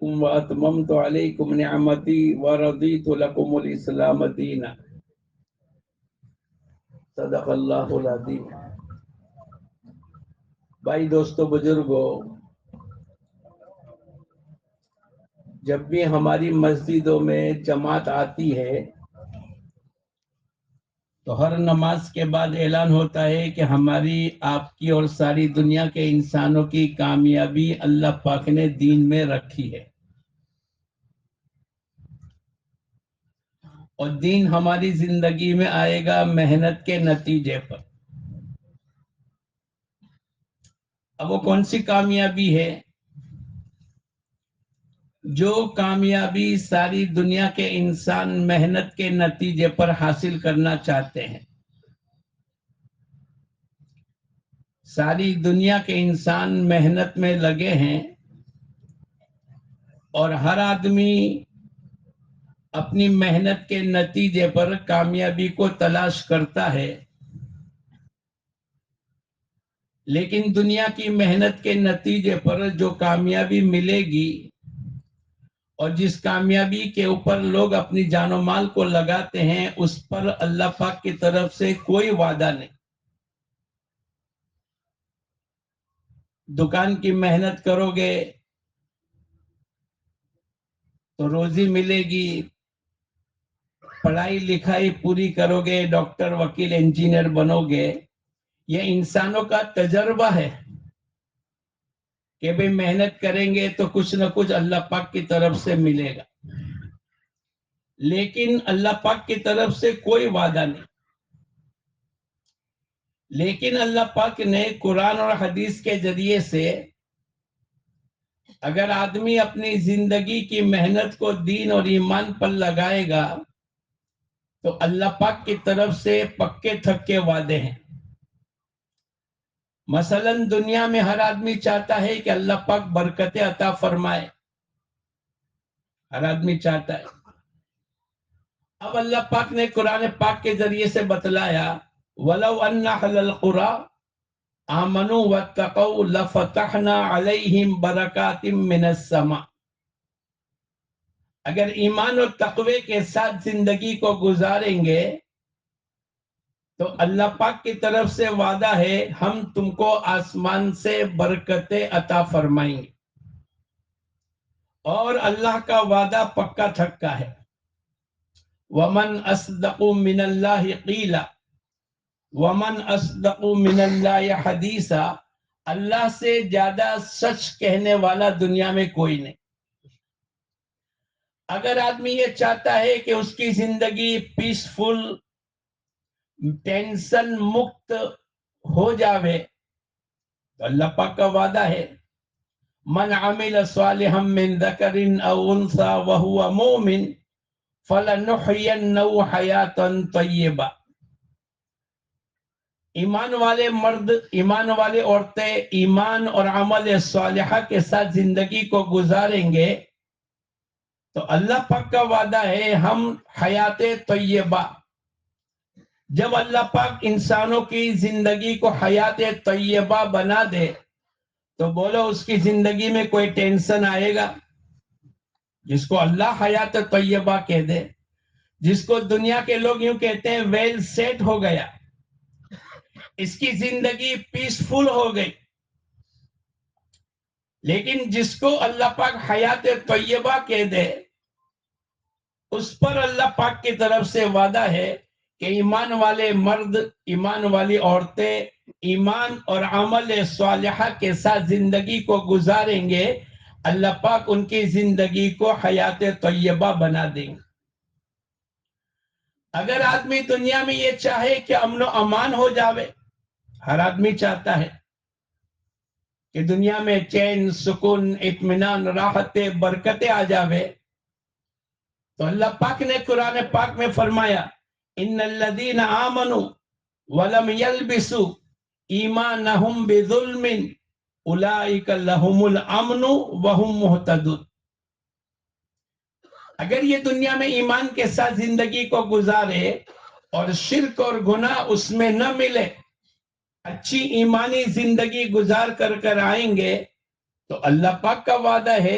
واتممت علیکم نعمتی ورضیت لکم الاسلام دینا۔ صدق اللہ العظیم۔ بھائی، دوستو، بزرگوں، جب بھی ہماری مسجدوں میں جماعت آتی ہے تو ہر نماز کے بعد اعلان ہوتا ہے کہ ہماری، آپ کی اور ساری دنیا کے انسانوں کی کامیابی اللہ پاک نے دین میں رکھی ہے، اور دین ہماری زندگی میں آئے گا محنت کے نتیجے پر۔ اب وہ کون سی کامیابی ہے؟ جو کامیابی ساری دنیا کے انسان محنت کے نتیجے پر حاصل کرنا چاہتے ہیں۔ ساری دنیا کے انسان محنت میں لگے ہیں، اور ہر آدمی اپنی محنت کے نتیجے پر کامیابی کو تلاش کرتا ہے، لیکن دنیا کی محنت کے نتیجے پر جو کامیابی ملے گی اور جس کامیابی کے اوپر لوگ اپنی جان و مال کو لگاتے ہیں، اس پر اللہ پاک کی طرف سے کوئی وعدہ نہیں۔ دکان کی محنت کرو گے تو روزی ملے گی، پڑھائی لکھائی پوری کرو گے، ڈاکٹر وکیل انجینئر بنو گے، یہ انسانوں کا تجربہ ہے کہ بھئی محنت کریں گے تو کچھ نہ کچھ اللہ پاک کی طرف سے ملے گا، لیکن اللہ پاک کی طرف سے کوئی وعدہ نہیں۔ لیکن اللہ پاک نے قرآن اور حدیث کے ذریعے سے اگر آدمی اپنی زندگی کی محنت کو دین اور ایمان پر لگائے گا تو اللہ پاک کی طرف سے پکے تھکے وعدے ہیں۔ مثلا دنیا میں ہر آدمی چاہتا ہے کہ اللہ پاک برکتیں عطا فرمائے، ہر آدمی چاہتا ہے۔ اب اللہ پاک نے قرآن پاک کے ذریعے سے بتلایا، وَلَوْ أَنَّ أَهْلَ الْقُرَىٰ آمَنُوا وَاتَّقَوْا لَفَتَحْنَا عَلَيْهِمْ بَرَكَاتٍ مِّنَ السَّمَاءِ۔ اگر ایمان اور تقوی کے ساتھ زندگی کو گزاریں گے تو اللہ پاک کی طرف سے وعدہ ہے، ہم تم کو آسمان سے برکتیں عطا فرمائیں گے، اور اللہ کا وعدہ پکا تھکا ہے۔ وَمَنْ أَصْدَقُ مِنَ اللَّهِ قِيلًا وَمَنْ أَصْدَقُ مِنَ اللَّهِ حَدِيثًا۔ اللہ سے زیادہ سچ کہنے والا دنیا میں کوئی نہیں۔ اگر آدمی یہ چاہتا ہے کہ اس کی زندگی پیسفل، ٹینشن مکت ہو جاوے تو اللہ پاک کا وعدہ ہے، من عمل صالحا من ذکر او انثى وهو مؤمن فلنحيينه حیاتا طیبہ۔ ایمان والے مرد، ایمان والے عورتیں ایمان اور عمل صالحہ کے ساتھ زندگی کو گزاریں گے تو اللہ پاک کا وعدہ ہے، ہم حیات طیبہ۔ جب اللہ پاک انسانوں کی زندگی کو حیات طیبہ بنا دے تو بولو اس کی زندگی میں کوئی ٹینشن آئے گا؟ جس کو اللہ حیات طیبہ کہہ دے، جس کو دنیا کے لوگ یوں کہتے ہیں ویل سیٹ ہو گیا، اس کی زندگی پیسفل ہو گئی۔ لیکن جس کو اللہ پاک حیات طیبہ کہہ دے، اس پر اللہ پاک کی طرف سے وعدہ ہے کہ ایمان والے مرد، ایمان والی عورتیں ایمان اور عمل صالحہ کے ساتھ زندگی کو گزاریں گے، اللہ پاک ان کی زندگی کو حیات طیبہ بنا دیں گے۔ اگر آدمی دنیا میں یہ چاہے کہ امن و امان ہو جاوے، ہر آدمی چاہتا ہے کہ دنیا میں چین، سکون، اطمینان، راحت، برکتیں آ جاوے، تو اللہ پاک نے قرآن پاک میں فرمایا، ان الذین آمنوا ولم یلبسوا ایمانہم بظلم اولئک لہم الامن وہم مہتدون۔ اگر یہ دنیا میں ایمان کے ساتھ زندگی کو گزارے اور شرک اور گناہ اس میں نہ ملے، اچھی ایمانی زندگی گزار کر آئیں گے تو اللہ پاک کا وعدہ ہے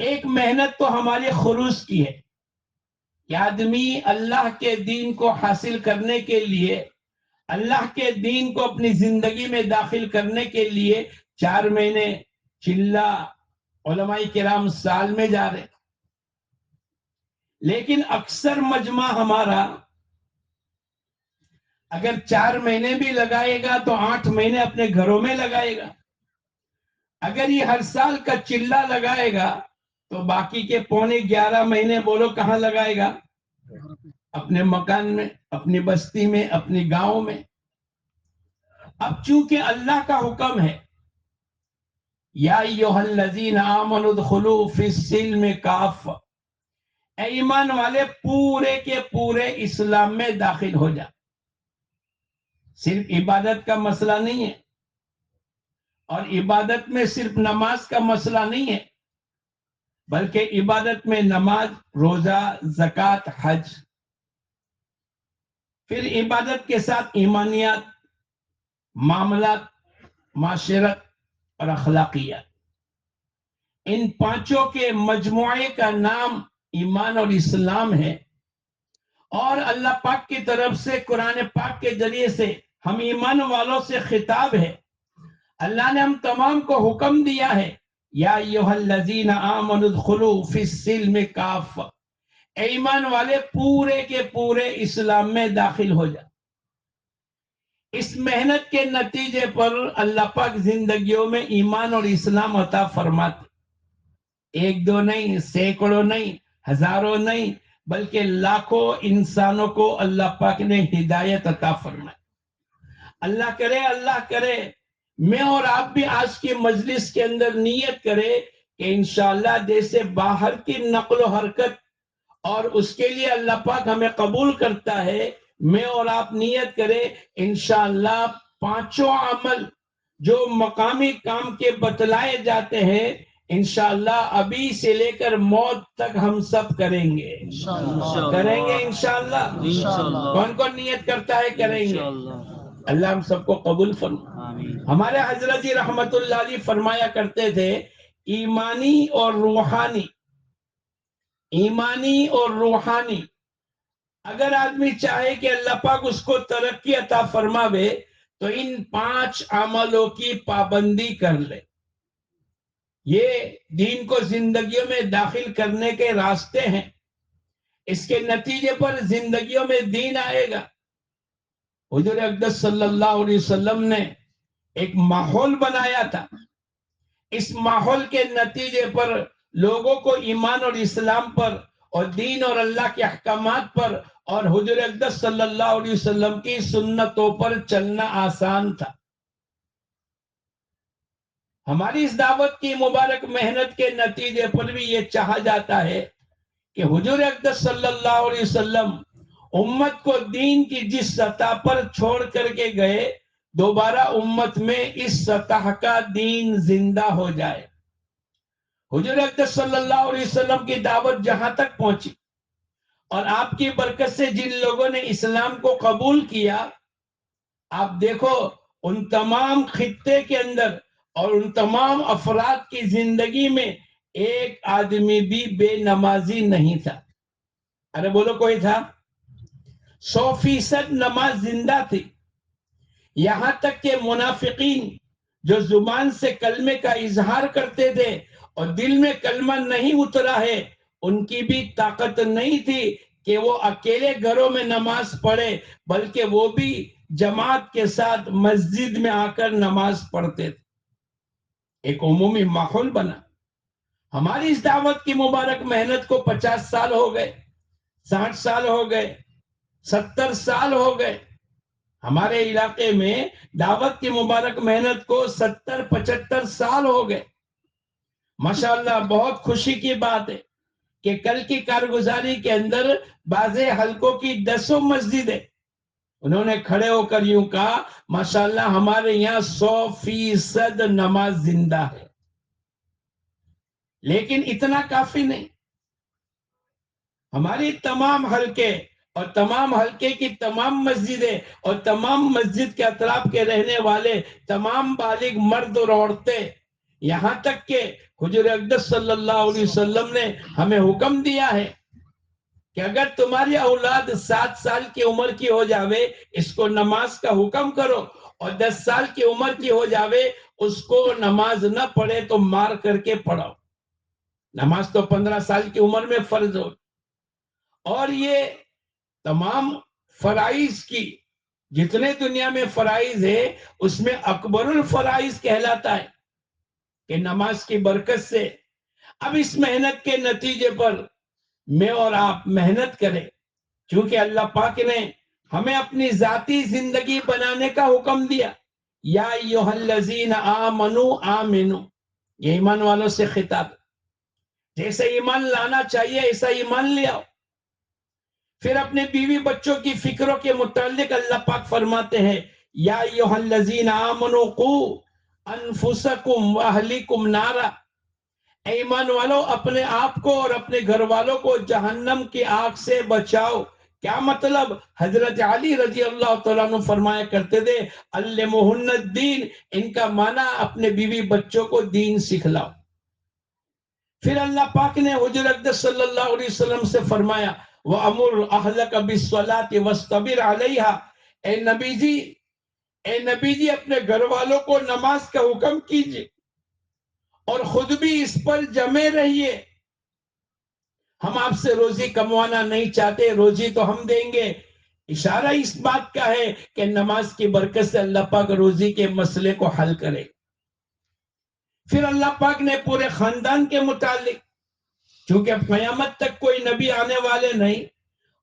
ایک محنت تو ہماری خروج کی ہے کہ آدمی اللہ کے دین کو حاصل کرنے کے لیے، اللہ کے دین کو اپنی زندگی میں داخل کرنے کے لیے 4 مہینے چلہ علماء کرام سال میں جا رہے، لیکن اکثر مجمع ہمارا اگر 4 مہینے بھی لگائے گا تو 8 مہینے اپنے گھروں میں لگائے گا. اگر یہ ہر سال کا چلہ لگائے گا تو باقی کے 11.5 مہینے بولو کہاں لگائے گا؟ اپنے مکان میں، اپنی بستی میں، اپنی گاؤں میں. اب چونکہ اللہ کا حکم ہے یا ایھا الذین آمنوا ادخلوا فی السلم کافہ، اے ایمان والے پورے کے پورے اسلام میں داخل ہو جا. صرف عبادت کا مسئلہ نہیں ہے، اور عبادت میں صرف نماز کا مسئلہ نہیں ہے، بلکہ عبادت میں نماز، روزہ، زکوٰۃ، حج، پھر عبادت کے ساتھ ایمانیات، معاملات، معاشرت اور اخلاقیات. ان 5 کے مجموعے کا نام ایمان اور اسلام ہے. اور اللہ پاک کی طرف سے قرآن پاک کے ذریعے سے ہم ایمان والوں سے خطاب ہے. اللہ نے ہم تمام کو حکم دیا ہے یا ایھا الذین آمنوا ادخلوا فی السلم کافہ، اے ایمان والے پورے کے پورے اسلام میں داخل ہو جا. اس محنت کے نتیجے پر اللہ پاک زندگیوں میں ایمان اور اسلام عطا فرماتے. 1 2 نہیں، سینکڑوں نہیں، ہزاروں نہیں، بلکہ لاکھوں انسانوں کو اللہ پاک نے ہدایت عطا فرمائی. اللہ کرے میں اور آپ بھی آج کی مجلس کے اندر نیت کرے کہ انشاءاللہ جیسے باہر کی نقل و حرکت اور اس کے لیے اللہ پاک ہمیں قبول کرتا ہے، میں اور آپ نیت کرے انشاءاللہ 5 عمل جو مقامی کام کے بتلائے جاتے ہیں انشاءاللہ ابھی سے لے کر موت تک ہم سب کریں گے. کریں گے انشاءاللہ. کون کون نیت کرتا ہے کریں گے؟ اللہ ہم سب کو قبول فرمائے. ہمارے حضرت جی رحمت اللہ علیہ فرمایا کرتے تھے ایمانی اور روحانی، ایمانی اور روحانی اگر آدمی چاہے کہ اللہ پاک اس کو ترقی عطا فرماوے تو ان 5 عملوں کی پابندی کر لے. یہ دین کو زندگیوں میں داخل کرنے کے راستے ہیں. اس کے نتیجے پر زندگیوں میں دین آئے گا. حضور اقدس صلی اللہ علیہ وسلم نے ایک ماحول بنایا تھا. اس ماحول کے نتیجے پر لوگوں کو ایمان اور اسلام پر اور دین اور اللہ کے احکامات پر اور حضور اقدس صلی اللہ علیہ وسلم کی سنتوں پر چلنا آسان تھا. ہماری اس دعوت کی مبارک محنت کے نتیجے پر بھی یہ چاہا جاتا ہے کہ حضور اقدس صلی اللہ علیہ وسلم امت کو دین کی جس سطح پر چھوڑ کر کے گئے دوبارہ امت میں اس سطح کا دین زندہ ہو جائے. حضور اقدس صلی اللہ علیہ وسلم کی دعوت جہاں تک پہنچی اور آپ کی برکت سے جن لوگوں نے اسلام کو قبول کیا، آپ دیکھو ان تمام خطے کے اندر اور ان تمام افراد کی زندگی میں ایک آدمی بھی بے نمازی نہیں تھا. ارے بولو کوئی تھا؟ 100% نماز زندہ تھی. یہاں تک کہ منافقین جو زبان سے کلمے کا اظہار کرتے تھے اور دل میں کلمہ نہیں اترا ہے، ان کی بھی طاقت نہیں تھی کہ وہ اکیلے گھروں میں نماز پڑھے، بلکہ وہ بھی جماعت کے ساتھ مسجد میں آ کر نماز پڑھتے تھے. ایک عمومی ماحول بنا. ہماری اس دعوت کی مبارک محنت کو 50 سال ہو گئے، 60 سال ہو گئے، 70 سال ہو گئے. ہمارے علاقے میں دعوت کی مبارک محنت کو 70-75 سال ہو گئے. ماشاءاللہ بہت خوشی کی بات ہے کہ کل کی کارگزاری کے اندر بعض حلقوں کی 10 مسجدیں انہوں نے کھڑے ہو کر یوں کہا ماشاءاللہ ہمارے یہاں 100% نماز زندہ ہے. لیکن اتنا کافی نہیں. ہماری تمام حلقے اور تمام حلقے کی تمام مسجدیں اور تمام مسجد کے اطراف کے رہنے والے تمام بالغ مرد اور عورتیں، یہاں تک کہ حضور اقدس صلی اللہ علیہ وسلم نے ہمیں حکم دیا ہے کہ اگر تمہاری اولاد 7 سال کی عمر کی ہو جاوے اس کو نماز کا حکم کرو، اور 10 سال کی عمر کی ہو جاوے اس کو نماز نہ پڑھے تو مار کر کے پڑھاؤ۔ نماز تو 15 سال کی عمر میں فرض ہو، اور یہ تمام فرائض کی جتنے دنیا میں فرائض ہے اس میں اکبر الفرائض کہلاتا ہے کہ نماز کی برکت سے اب اس محنت کے نتیجے پر میں اور آپ محنت کریں، کیونکہ اللہ پاک نے ہمیں اپنی ذاتی زندگی بنانے کا حکم دیا۔ یا ایھا الذین آمنوا آمنوا، یہ ایمان والوں سے خطاب، جیسے ایمان لانا چاہیے ایسا ایمان لے آؤ۔ پھر اپنے بیوی بچوں کی فکروں کے متعلق اللہ پاک فرماتے ہیں یا ایھا الذین آمنوا قوا انفسکم واہلیکم نارا، اے ایمان والو اپنے آپ کو اور اپنے گھر والوں کو جہنم کی آگ سے بچاؤ۔ کیا مطلب؟ حضرت علی رضی اللہ تعالیٰ عنہ فرمایا کرتے تھے علمہن الدین، ان کا معنی اپنے بیوی بچوں کو دین سکھلاؤ۔ پھر اللہ پاک نے حضور اقدس صلی اللہ علیہ وسلم سے فرمایا وَأَمُرْ أَهْلَكَ بِالصَّلَاةِ وَاسْتَبِرْ عَلَيْهَا، اے نبی جی اپنے گھر والوں کو نماز کا حکم کیجئے اور خود بھی اس پر جمے رہیے۔ ہم آپ سے روزی کموانا نہیں چاہتے، روزی تو ہم دیں گے، اشارہ اس بات کا ہے کہ نماز کی برکت سے اللہ پاک روزی کے مسئلے کو حل کرے۔ پھر اللہ پاک نے پورے خاندان کے متعلق، چونکہ اب قیامت تک کوئی نبی آنے والے نہیں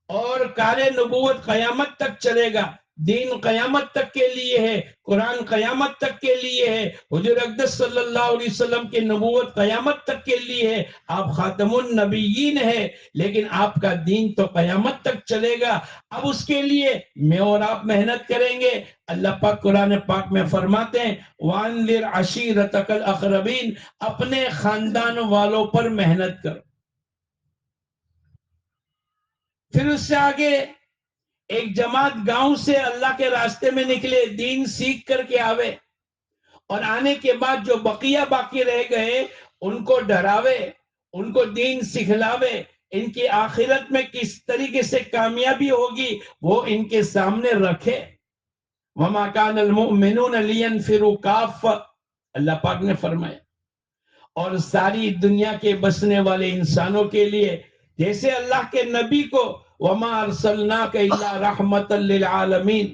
اور کار نبوت قیامت تک چلے گا، دین قیامت تک کے لیے ہے، قرآن قیامت تک کے لیے ہے، حضور اقدس صلی اللہ علیہ وسلم کی نبوت قیامت تک کے لیے ہے، آپ خاتم النبیین ہے، لیکن آپ کا دین تو قیامت تک چلے گا۔ اب اس کے لیے میں اور آپ محنت کریں گے۔ اللہ پاک قرآن پاک میں فرماتے ہیں وَأَنذِرْ عَشِيرَتَكَ الْأَقْرَبِينَ، اپنے خاندان والوں پر محنت کرو۔ پھر اس سے آگے ایک جماعت گاؤں سے اللہ کے راستے میں نکلے، دین سیکھ کر کے آوے، اور آنے کے بعد جو بقیہ باقی رہ گئے ان کو ڈراوے، ان کو دین سکھلاوے، ان کی آخرت میں کس طریقے سے کامیابی ہوگی وہ ان کے سامنے رکھے۔ وَمَا كَانَ الْمُؤْمِنُونَ لِيَنْفِرُوا كَافَّةً، اللہ پاک نے فرمایا، اور ساری دنیا کے بسنے والے انسانوں کے لیے جیسے اللہ کے نبی کو وَمَا أَرْسَلْنَاكَ إِلَّا رَحْمَةً لِلْعَالَمِينَ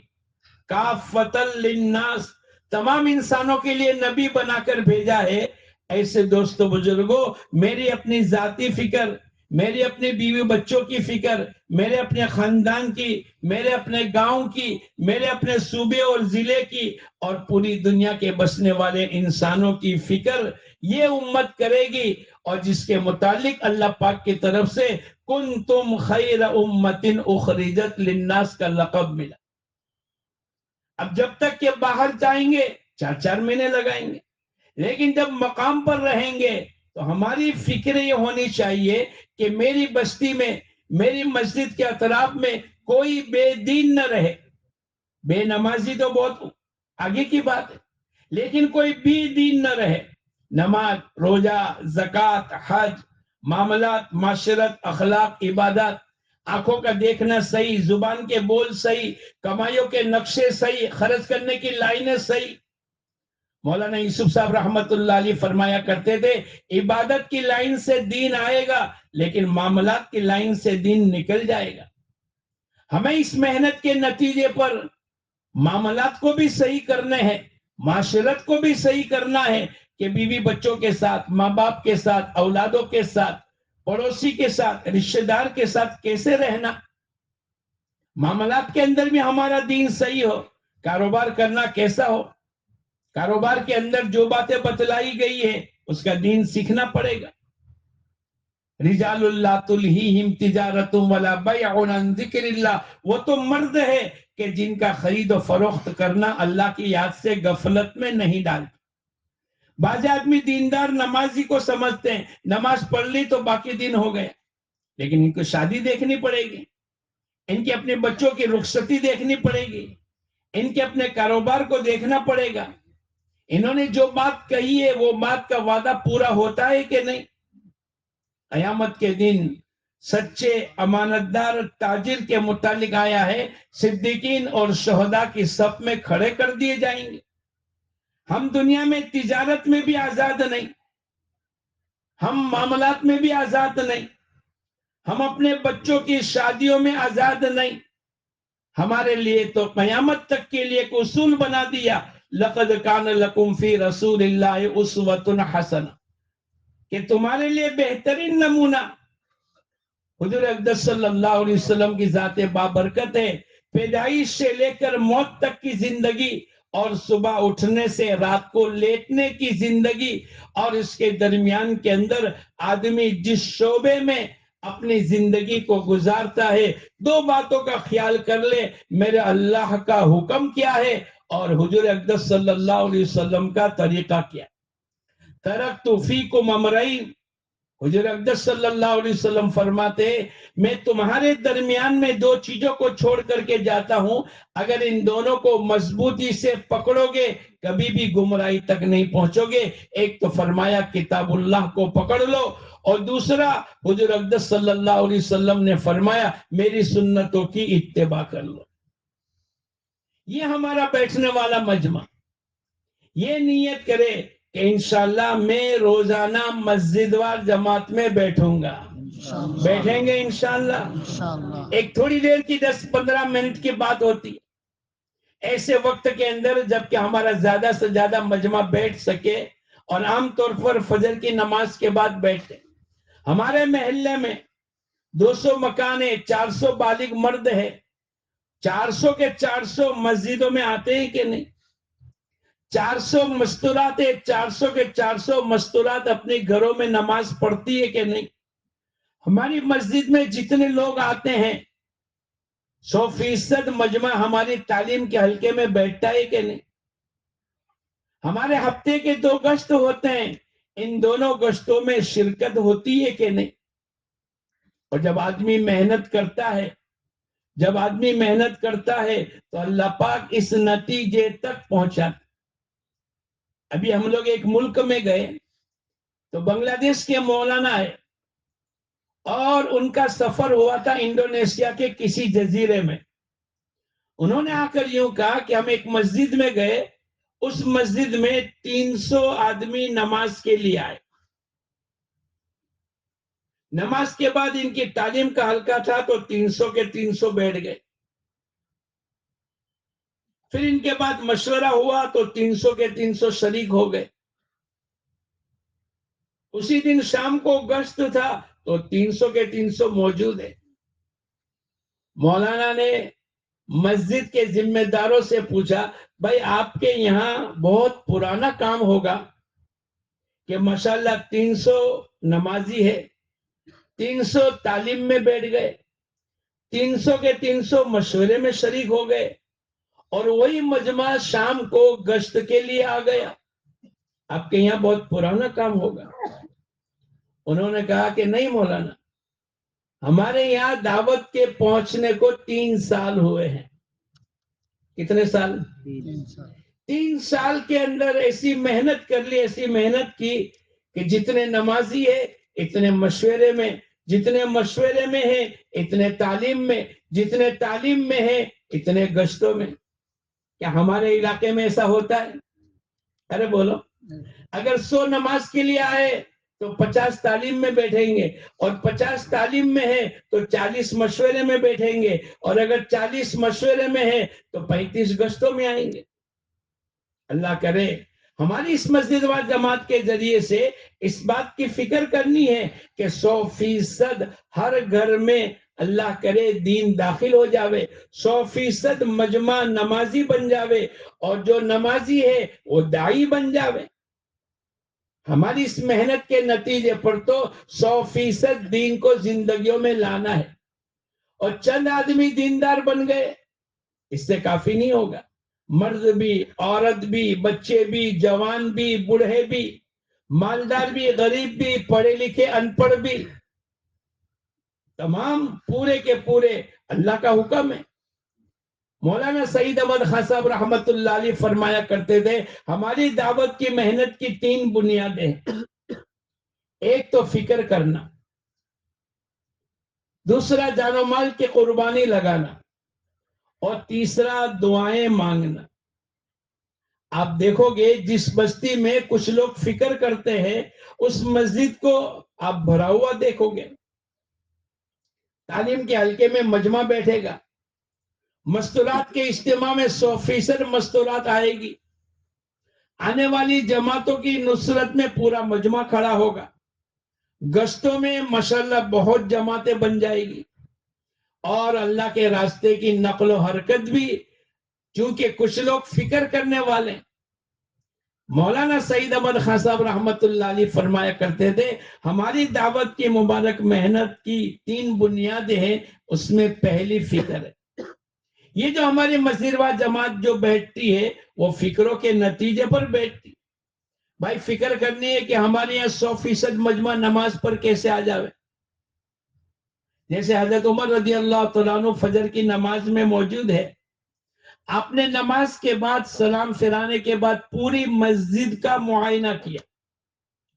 كَافَّةً لِلنَّاسِ، تمام انسانوں کے لیے نبی بنا کر بھیجا ہے۔ ایسے دوستو بزرگوں، میری اپنی ذاتی فکر، میری اپنے بیوی بچوں کی فکر، میرے اپنے خاندان کی، میرے اپنے گاؤں کی، میرے اپنے صوبے اور ضلع کی، اور پوری دنیا کے بسنے والے انسانوں کی فکر یہ امت کرے گی، اور جس کے متعلق اللہ پاک کی طرف سے کنتم خیر امت اخرجت للناس کا لقب ملا۔ اب جب تک کہ باہر جائیں گے 4 مہینے لگائیں گے، لیکن جب مقام پر رہیں گے تو ہماری فکر یہ ہونی چاہیے کہ میری بستی میں، میری مسجد کے اطراف میں کوئی بے دین نہ رہے۔ بے نمازی تو بہت آگے کی بات ہے، لیکن کوئی بے دین نہ رہے۔ نماز، روزہ، زکوٰۃ، حج، معاملات، معاشرت، اخلاق، عبادات، آنکھوں کا دیکھنا صحیح، زبان کے بول صحیح، کمائیوں کے نقشے صحیح، خرچ کرنے کی لائنیں صحیح۔ مولانا یوسف صاحب رحمت اللہ علیہ فرمایا کرتے تھے عبادت کی لائن سے دین آئے گا لیکن معاملات کی لائن سے دین نکل جائے گا۔ ہمیں اس محنت کے نتیجے پر معاملات کو بھی صحیح کرنے ہیں، معاشرت کو بھی صحیح کرنا ہے کہ بیوی بچوں کے ساتھ، ماں باپ کے ساتھ، اولادوں کے ساتھ، پڑوسی کے ساتھ، رشتہ دار کے ساتھ کیسے رہنا، معاملات کے اندر بھی ہمارا دین صحیح ہو، کاروبار کرنا کیسا ہو، کاروبار کے اندر جو باتیں بتلائی گئی ہے اس کا دین سیکھنا پڑے گا۔ رجال اللہ تلہیہم تجارت ولا بیع عن ذکر اللہ، وہ تو مرد ہے کہ جن کا خرید و فروخت کرنا اللہ کی یاد سے غفلت میں نہیں ڈالتا۔ بعض آدمی دیندار نمازی کو سمجھتے ہیں نماز پڑھ لی تو باقی دن ہو گیا، لیکن ان کو شادی دیکھنی پڑے گی، ان کے اپنے بچوں کی رخصتی دیکھنی پڑے گی، ان کے اپنے کاروبار کو دیکھنا پڑے گا، انہوں نے جو بات کہی ہے وہ بات کا وعدہ پورا ہوتا ہے کہ نہیں؟ قیامت کے دن سچے امانتدار تاجر کے متعلق آیا ہے صدیقین اور شہداء کی صف میں کھڑے کر دیے جائیں گے۔ ہم دنیا میں تجارت میں بھی آزاد نہیں، ہم معاملات میں بھی آزاد نہیں، ہم اپنے بچوں کی شادیوں میں آزاد نہیں۔ ہمارے لیے تو قیامت تک کے لیے ایک اصول بنا دیا، لقد کان لکم فی رسول اللہ اسوۃ حسنہ، کہ تمہارے لیے بہترین نمونہ حضور اقدس صلی اللہ علیہ وسلم کی ذات بابرکت ہے۔ پیدائش سے لے کر موت تک کی زندگی، اور صبح اٹھنے سے رات کو لیٹنے کی زندگی، اور اس کے درمیان کے اندر آدمی جس شعبے میں اپنی زندگی کو گزارتا ہے، دو باتوں کا خیال کر لے، میرے اللہ کا حکم کیا ہے اور حضور اقدس صلی اللہ علیہ وسلم کا طریقہ کیا۔ ترکت فیکم امرین، حضور اقدس صلی اللہ علیہ وسلم فرماتے ہیں میں تمہارے درمیان میں دو چیزوں کو چھوڑ کر کے جاتا ہوں، اگر ان دونوں کو مضبوطی سے پکڑو گے کبھی بھی گمراہی تک نہیں پہنچو گے۔ ایک تو فرمایا کتاب اللہ کو پکڑ لو، اور دوسرا حضور اقدس صلی اللہ علیہ وسلم نے فرمایا میری سنتوں کی اتباع کر لو۔ یہ ہمارا بیٹھنے والا مجمع، یہ نیت کرے کہ انشاءاللہ میں روزانہ مسجد وار جماعت میں بیٹھوں گا، بیٹھیں گے انشاءاللہ۔ ایک تھوڑی دیر کی 10-15 منٹ کی بات ہوتی، ایسے وقت کے اندر جب کہ ہمارا زیادہ سے زیادہ مجمع بیٹھ سکے، اور عام طور پر فجر کی نماز کے بعد بیٹھتے۔ ہمارے محلے میں 200 مکان ہے، 400 بالغ مرد ہے، 400 کے 400 مسجدوں میں آتے ہیں کہ نہیں؟ 400 مستورات ہے، 400 کے 400 مستورات اپنے گھروں میں نماز پڑھتی ہے کہ نہیں؟ ہماری مسجد میں جتنے لوگ آتے ہیں 100% مجمع ہماری تعلیم کے حلقے میں بیٹھتا ہے کہ نہیں؟ ہمارے ہفتے کے 2 گشت ہوتے ہیں، ان دونوں گشتوں میں شرکت ہوتی ہے کہ نہیں؟ اور جب آدمی محنت کرتا ہے، جب آدمی محنت کرتا ہے تو اللہ پاک اس نتیجے تک پہنچا۔ ابھی ہم لوگ ایک ملک میں گئے تو بنگلہ دیش کے مولانا ہے، اور ان کا سفر ہوا تھا انڈونیشیا کے کسی جزیرے میں۔ انہوں نے آ کر یوں کہا کہ ہم ایک مسجد میں گئے، اس مسجد میں 300 آدمی نماز کے لیے آئے۔ نماز کے بعد ان کی تعلیم کا حلقہ تھا تو 300 کے 300 بیٹھ گئے۔ پھر ان کے بعد مشورہ ہوا تو 300 کے 300 شریک ہو گئے۔ اسی دن شام کو گشت تھا تو 300 کے 300 موجود ہیں۔ مولانا نے مسجد کے ذمہ داروں سے پوچھا بھائی آپ کے یہاں بہت پرانا کام ہوگا کہ ماشاءاللہ 300 نمازی ہے، 300 تعلیم میں بیٹھ گئے، 300 کے 300 مشورے میں شریک ہو گئے، اور وہی مجمع شام کو گشت کے لیے آ گیا، آپ کے یہاں بہت پرانا کام ہوگا۔ انہوں نے کہا کہ نہیں مولانا، ہمارے یہاں دعوت کے پہنچنے کو 3 سال ہوئے ہیں۔ کتنے سال؟ 3 سال کے اندر ایسی محنت کر لی، ایسی محنت کی کہ جتنے نمازی ہے اتنے مشورے میں، جتنے مشورے میں ہیں اتنے تعلیم میں، جتنے تعلیم میں ہیں اتنے گشتوں میں۔ کیا ہمارے علاقے میں ایسا ہوتا ہے؟ ارے بولو، اگر 100 نماز کے لیے آئے تو 50 تعلیم میں بیٹھیں گے، اور 50 تعلیم میں ہے تو 40 مشورے میں بیٹھیں گے، اور اگر 40 مشورے میں ہے تو 35 گشتوں میں آئیں گے۔ اللہ کرے ہماری اس مسجد وال جماعت کے ذریعے سے اس بات کی فکر کرنی ہے کہ 100% ہر گھر میں اللہ کرے دین داخل ہو جاوے، 100% مجمع نمازی بن جاوے، اور جو نمازی ہے وہ داعی بن جاوے۔ ہماری اس محنت کے نتیجے پر تو 100% دین کو زندگیوں میں لانا ہے، اور چند آدمی دیندار بن گئے اس سے کافی نہیں ہوگا۔ مرد بھی، عورت بھی، بچے بھی، جوان بھی، بوڑھے بھی، مالدار بھی، غریب بھی، پڑھے لکھے ان پڑھ بھی، تمام پورے کے پورے اللہ کا حکم ہے۔ مولانا سعید احمد خان صاحب رحمت اللہ علیہ فرمایا کرتے تھے ہماری دعوت کی محنت کی 3 بنیادیں ہیں۔ ایک تو فکر کرنا، دوسرا جان و مال کی قربانی لگانا، اور تیسرا دعائیں مانگنا۔ آپ دیکھو گے جس بستی میں کچھ لوگ فکر کرتے ہیں اس مسجد کو آپ بھرا ہوا دیکھو گے۔ تعلیم کے حلقے میں مجمع بیٹھے گا، مستورات کے اجتماع میں 100% مستورات آئے گی، آنے والی جماعتوں کی نصرت میں پورا مجمع کھڑا ہوگا، گشتوں میں ماشاءاللہ بہت جماعتیں بن جائے گی، اور اللہ کے راستے کی نقل و حرکت بھی، چونکہ کچھ لوگ فکر کرنے والے۔ مولانا سعید احمد خان صاحب رحمت اللہ علیہ فرمایا کرتے تھے ہماری دعوت کی مبارک محنت کی 3 بنیادیں ہیں، اس میں پہلی فکر ہے۔ یہ جو ہماری مسجد و جماعت جو بیٹھتی ہے وہ فکروں کے نتیجے پر بیٹھتی۔ بھائی فکر کرنی ہے کہ ہمارے یہاں 100% مجمع نماز پر کیسے آ جاوے۔ جیسے حضرت عمر رضی اللہ تعالیٰ عنہ فجر کی نماز میں موجود ہے، آپ نے نماز کے بعد سلام پھرانے کے بعد پوری مسجد کا معائنہ کیا،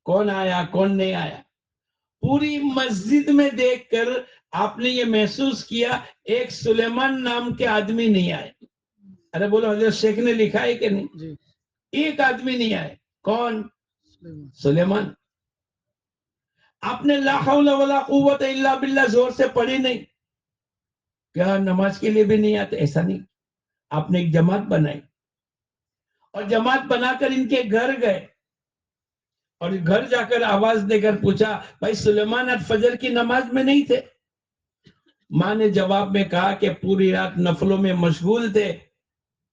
کون آیا کون نہیں آیا۔ پوری مسجد میں دیکھ کر آپ نے یہ محسوس کیا ایک سلیمان نام کے آدمی نہیں آئے۔ ارے بولو حضرت شیخ نے لکھا ہے کہ نہیں؟ ایک آدمی نہیں آئے، کون؟ سلیمان۔ آپ نے لا حول ولا قوت الا باللہ زور سے پڑھی نہیں، کیا نماز کے لیے بھی نہیں آتے؟ ایسا نہیں، آپ نے ایک جماعت بنائی، اور جماعت بنا کر ان کے گھر گئے، اور گھر جا کر آواز دے کر پوچھا بھائی سلیمان آج فجر کی نماز میں نہیں تھے؟ ماں نے جواب میں کہا کہ پوری رات نفلوں میں مشغول تھے،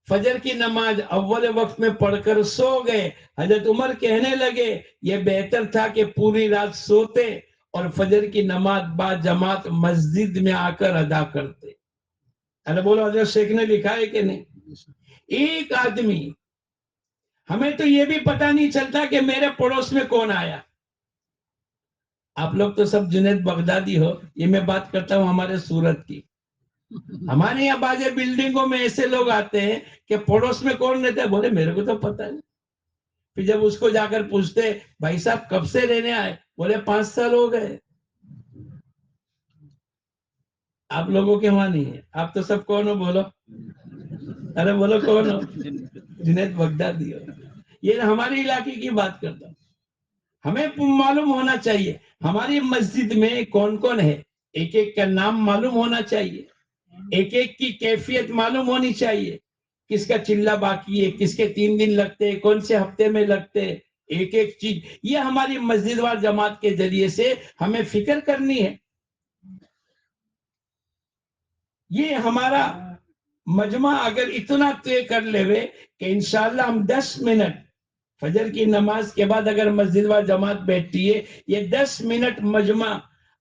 فجر کی نماز اول وقت میں پڑھ کر سو گئے۔ حضرت عمر کہنے لگے یہ بہتر تھا کہ پوری رات سوتے اور فجر کی نماز با جماعت مسجد میں آ کر ادا کرتے۔ ارے بولو حضرت شیخ نے لکھا ہے کہ نہیں؟ ایک آدمی، ہمیں تو یہ بھی پتہ نہیں چلتا کہ میرے پڑوس میں کون آیا۔ آپ لوگ تو سب جنید بغدادی ہو، یہ میں بات کرتا ہوں ہمارے سورت کی۔ ہمارے یہاں بعض بلڈنگوں میں ایسے لوگ آتے ہیں کہ پڑوس میں کون رہتا ہے، بولے میرے کو تو پتہ نہیں۔ پھر جب اس کو جا کر پوچھتے بھائی صاحب کب سے رہنے آئے، بولے 5 سال ہو گئے۔ آپ لوگوں کے وہاں نہیں ہے، آپ تو سب کون ہو بولو؟ ارے بولو کون ہو؟ جنید بغدادی ہو۔ یہ ہماری علاقے کی بات کرتا ہوں۔ ہمیں معلوم ہونا چاہیے ہماری مسجد میں کون کون ہے، ایک ایک کا نام معلوم ہونا چاہیے، ایک ایک کی کیفیت معلوم ہونی چاہیے، کس کا چلہ باقی ہے، کس کے 3 دن لگتے، کون سے ہفتے میں لگتے، ایک ایک چیز یہ ہماری مسجد وار جماعت کے ذریعے سے ہمیں فکر کرنی ہے۔ یہ ہمارا مجمع اگر اتنا طے کر لے کہ انشاءاللہ ہم 10 منٹ فجر کی نماز کے بعد اگر مسجد وار جماعت بیٹھتی ہے، یہ 10 منٹ مجمع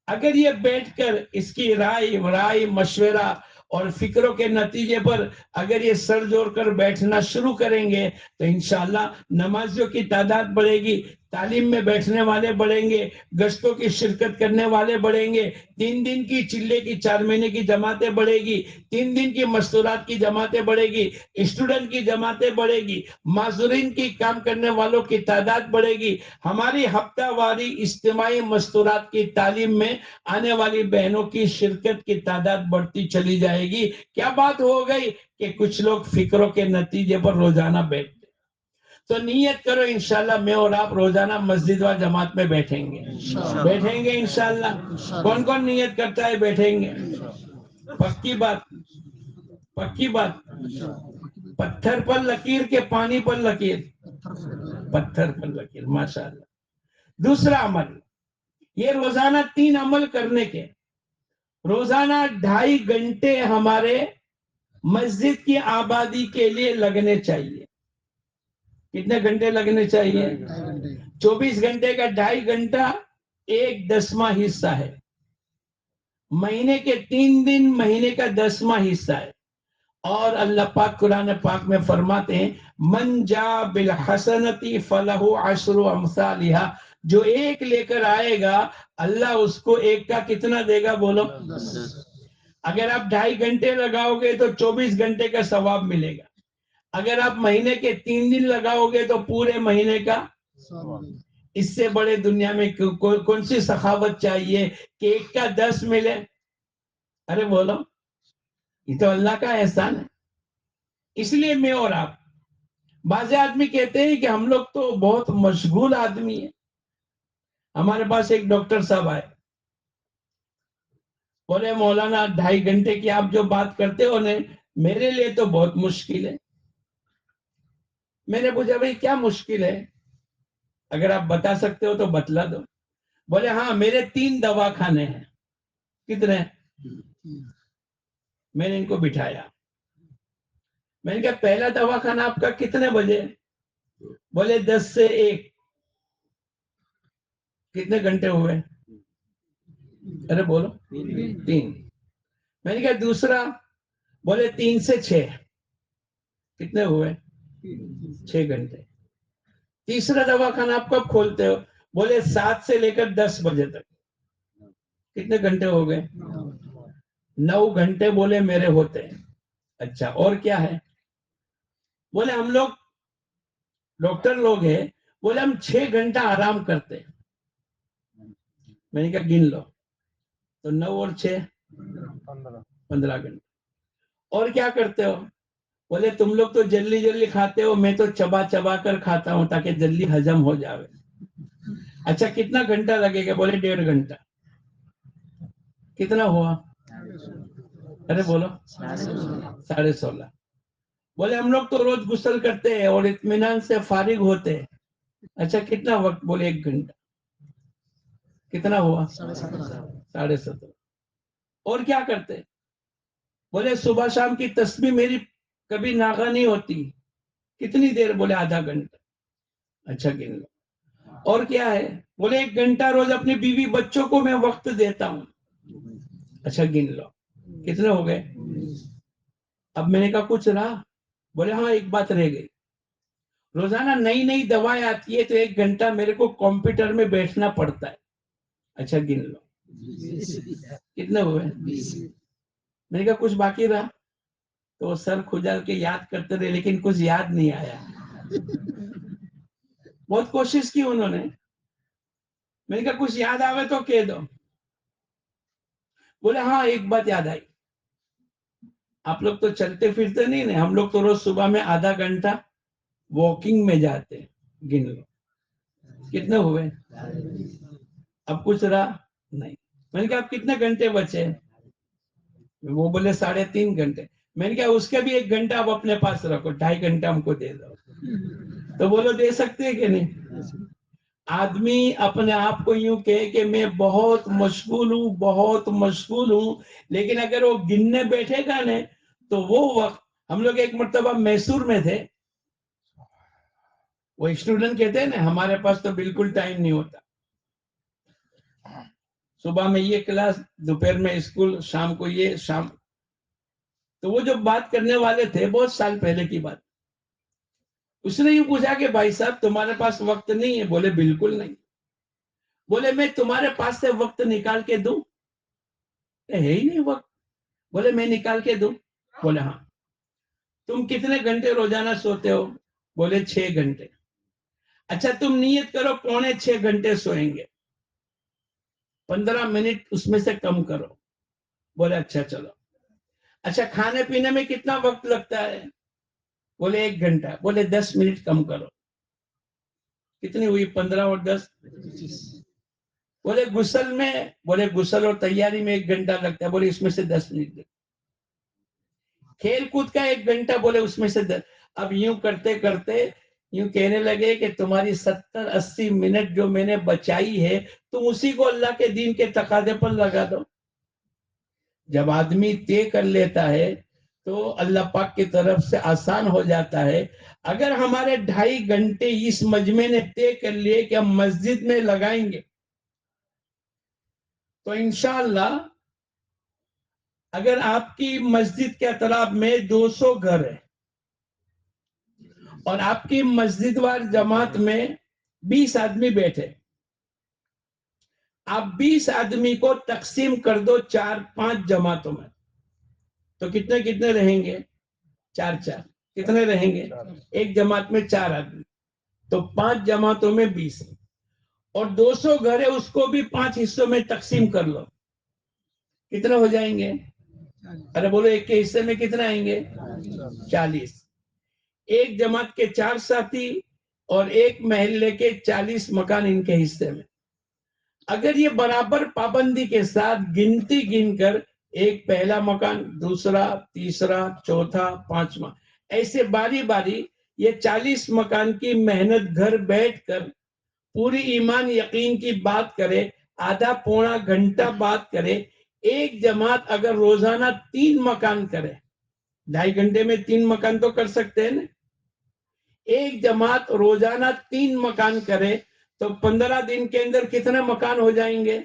اگر یہ بیٹھ کر اس کی رائے مشورہ اور فکروں کے نتیجے پر اگر یہ سر جوڑ کر بیٹھنا شروع کریں گے تو انشاءاللہ نمازیوں کی تعداد بڑھے گی، تعلیم میں بیٹھنے والے بڑھیں گے، گشتوں کی شرکت کرنے والے بڑھیں گے، 3 دن کی چلے کی 4 مہینے کی جماعتیں بڑھے گی، 3 دن کی مستورات کی جماعتیں بڑھے گی، اسٹوڈنٹ کی جماعتیں بڑھے گی، معذورین کی کام کرنے والوں کی تعداد بڑھے گی، ہماری ہفتہ واری اجتماعی مستورات کی تعلیم میں آنے والی بہنوں کی شرکت کی تعداد بڑھتی چلی جائے گی۔ کیا بات ہو گئی کہ کچھ لوگ فکروں کے نتیجے پر روزانہ بیٹھتے، تو نیت کرو انشاءاللہ میں اور آپ روزانہ مسجد و جماعت میں بیٹھیں گے، بیٹھیں گے انشاءاللہ۔ کون کون نیت کرتا ہے بیٹھیں گے؟ پکی بات، پکی بات، پتھر پر لکیر کے پانی پر لکیر، پتھر پر لکیر، ماشاءاللہ۔ دوسرا عمل، یہ روزانہ 3 عمل کرنے کے، روزانہ 2.5 گھنٹے ہمارے مسجد کی آبادی کے لیے لگنے چاہیے۔ کتنے گھنٹے لگنے چاہیے؟ 24 گھنٹے کا 2.5 گھنٹہ 1/10واں حصہ ہے، مہینے کے 3 دن مہینے کا 10واں حصہ ہے، اور اللہ پاک قرآن پاک میں فرماتے ہیں من جا بالحسنتی فلہ 10 امثالہا، جو 1 لے کر آئے گا اللہ اس کو 1 کا کتنا دے گا بولو؟ اگر آپ 2.5 گھنٹے لگاؤ گے تو 24 گھنٹے کا ثواب ملے گا. اگر آپ مہینے کے 3 دن لگاؤ گے تو پورے مہینے کا. اس سے بڑے دنیا میں کون سی سخاوت چاہیے کہ 1 کا 10 ملے. ارے بولو، یہ تو اللہ کا احسان ہے. اس لیے میں اور آپ، بعض آدمی کہتے ہیں کہ ہم لوگ تو بہت مشغول آدمی ہیں. ہمارے پاس ایک ڈاکٹر صاحب آئے، بولے مولانا 2.5 گھنٹے کی آپ جو بات کرتے ہو نا، میرے لیے تو بہت مشکل ہے. میں نے پوچھا بھائی کیا مشکل ہے، اگر آپ بتا سکتے ہو تو بتلا دو. بولے ہاں میرے 3 دواخانے ہیں. کتنے؟ میں نے ان کو بٹھایا. میں نے کہا پہلا دواخانہ آپ کا کتنے بجے؟ بولے 10 سے 1. کتنے گھنٹے ہوئے؟ ارے بولو 3. میں نے کہا دوسرا؟ بولے 3 سے 6. کتنے ہوئے؟ 6 گھنٹے. تیسرا دواخانہ آپ کب کھولتے ہو؟ بولے 7 سے لے کر 10 بجے تک. کتنے گھنٹے ہو گئے؟ 9 گھنٹے بولے میرے ہوتے ہیں. اچھا اور کیا ہے؟ بولے ہم لوگ ڈاکٹر لوگ ہیں، بولے ہم 6 گھنٹہ آرام کرتے ہیں. میں نے کہا گن لو. تو 9 اور 6 15 گھنٹے. اور کیا کرتے ہو؟ بولے تم لوگ تو جلدی جلدی کھاتے ہو، میں تو چبا چبا کر کھاتا ہوں تاکہ جلدی ہجم ہو جاوے. اچھا کتنا گھنٹہ لگے گا؟ بولے 1.5 گھنٹہ. کتنا ہوا؟ ارے بولو 16.5. بولے ہم لوگ تو روز غسل کرتے ہیں اور اطمینان سے فارغ ہوتے ہیں. اچھا کتنا وقت؟ بولے 1 گھنٹہ. کتنا ہوا؟ 17.5. اور کیا کرتے؟ بولے صبح شام کی تسبیح میری کبھی ناغہ نہیں ہوتی. کتنی دیر؟ بولے آدھا گھنٹہ. اچھا گن لو. اور کیا ہے؟ بولے 1 گھنٹہ روز اپنی بیوی بچوں کو میں وقت دیتا ہوں. اچھا گن لو. کتنے ہو گئے؟ اب میں نے کہا کچھ رہا؟ بولے ہاں ایک بات رہ گئی. روزانہ نئی نئی دوائیں آتی ہے تو 1 گھنٹہ میرے کو کمپیوٹر میں بیٹھنا پڑتا ہے. اچھا گن لو. کتنے ہوئے؟ میں نے کہا کچھ باقی رہا؟ تو سر کھجل کے یاد کرتے رہے لیکن کچھ یاد نہیں آیا. بہت کوشش کی انہوں نے. میں نے کہا کچھ یاد آوے تو کہہ دو. بولے ہاں ایک بات یاد آئی. آپ لوگ تو چلتے پھرتے نہیں نا، ہم لوگ تو روز صبح میں آدھا گھنٹہ واکنگ میں جاتے. گن لو. کتنے ہوئے؟ اب کچھ رہا نہیں. میں نے کہا اب کتنے گھنٹے بچے؟ وہ بولے 3.5 گھنٹے. میں نے کہا اس کے بھی 1 گھنٹہ اب اپنے پاس رکھو، 2.5 گھنٹہ ہم کو دے دو. تو بولو دے سکتے ہیں کہ نہیں؟ آدمی اپنے آپ کو یوں کہے کہ میں بہت مشغول ہوں، بہت مشغول ہوں، لیکن اگر وہ گننے بیٹھے گا نا تو وہ وقت. ہم لوگ ایک مرتبہ میسور میں تھے. وہ اسٹوڈنٹ کہتے ہیں نا ہمارے پاس تو بالکل ٹائم نہیں ہوتا. صبح میں یہ کلاس، دوپہر میں اسکول، شام کو یہ شام. تو وہ جو بات کرنے والے تھے بہت سال پہلے کی بات. اس نے یہ پوچھا کہ بھائی صاحب تمہارے پاس وقت نہیں ہے؟ بولے بالکل نہیں. بولے میں تمہارے پاس سے وقت نکال کے دوں؟ ہے ہی نہیں وقت. بولے میں نکال کے دوں؟ بولے ہاں. تم کتنے گھنٹے روزانہ سوتے ہو؟ بولے 6 گھنٹے. اچھا تم نیت کرو 6.25 گھنٹے سوئیں گے، 15 منٹ اس میں سے کم کرو. بولے اچھا چلو. اچھا کھانے پینے میں کتنا وقت لگتا ہے؟ بولے 1 گھنٹہ. بولے 10 منٹ کم کرو. کتنی ہوئی؟ 15 اور 10 25. بولے غسل میں؟ بولے غسل اور تیاری میں 1 گھنٹہ لگتا ہے. بولے اس میں سے 10 منٹ. کھیل کود کا 1 گھنٹہ؟ بولے اس میں سے 10. اب یوں کرتے کرتے یوں کہنے لگے کہ تمہاری 70-80 منٹ جو میں نے بچائی ہے تم اسی کو اللہ کے دین کے تقاضے پر لگا دو. جب آدمی طے کر لیتا ہے تو اللہ پاک کی طرف سے آسان ہو جاتا ہے. اگر ہمارے 2.5 گھنٹے اس مجمع نے طے کر لیے کہ ہم مسجد میں لگائیں گے تو انشاءاللہ اگر آپ کی مسجد کے اطراف میں 200 گھر ہے اور آپ کی مسجد وار جماعت میں 20 آدمی بیٹھے، آپ 20 آدمی کو تقسیم کر دو 4-5 جماعتوں میں. تو کتنے کتنے رہیں گے؟ 4 4 کتنے رہیں گے؟ ایک جماعت میں 4 آدمی، تو 5 جماعتوں میں 20، اور 200 گھر ہے اس کو بھی 5 حصوں میں تقسیم کر لو، کتنے ہو جائیں گے؟ ارے بولو ایک کے حصے میں کتنے آئیں گے؟ 40۔ ایک جماعت کے 4 ساتھی اور ایک محلے کے 40 مکان ان کے حصے میں۔ اگر یہ برابر پابندی کے ساتھ گنتی گن کر ایک پہلا مکان، دوسرا، تیسرا، چوتھا، پانچواں، ایسے باری باری یہ 40 مکان کی محنت گھر بیٹھ کر پوری ایمان یقین کی بات کرے، آدھا پونا گھنٹہ بات کرے، ایک جماعت اگر روزانہ 3 مکان کرے، 2.5 گھنٹے میں 3 مکان تو کر سکتے ہیں نا؟ ایک جماعت روزانہ 3 مکان کرے تو 15 دن کے اندر کتنے مکان ہو جائیں گے؟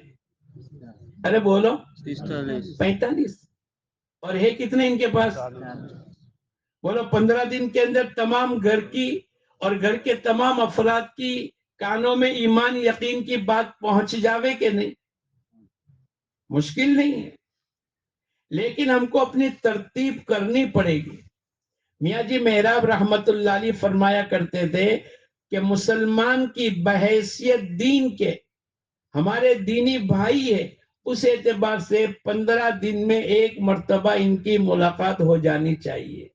ارے بولو 45۔ اور ہے کتنے ان کے پاس؟ بولو 15 دن کے اندر تمام گھر کی اور گھر کے تمام افراد کی کانوں میں ایمان یقین کی بات پہنچ جاوے کہ نہیں؟ مشکل نہیں ہے، لیکن ہم کو اپنی ترتیب کرنی پڑے گی۔ میاں جی محراب رحمت اللہ علیہ فرمایا کرتے تھے کہ مسلمان کی بحیثیت دین کے ہمارے دینی بھائی ہے، اس اعتبار سے 15 دن میں ایک مرتبہ ان کی ملاقات ہو جانی چاہیے۔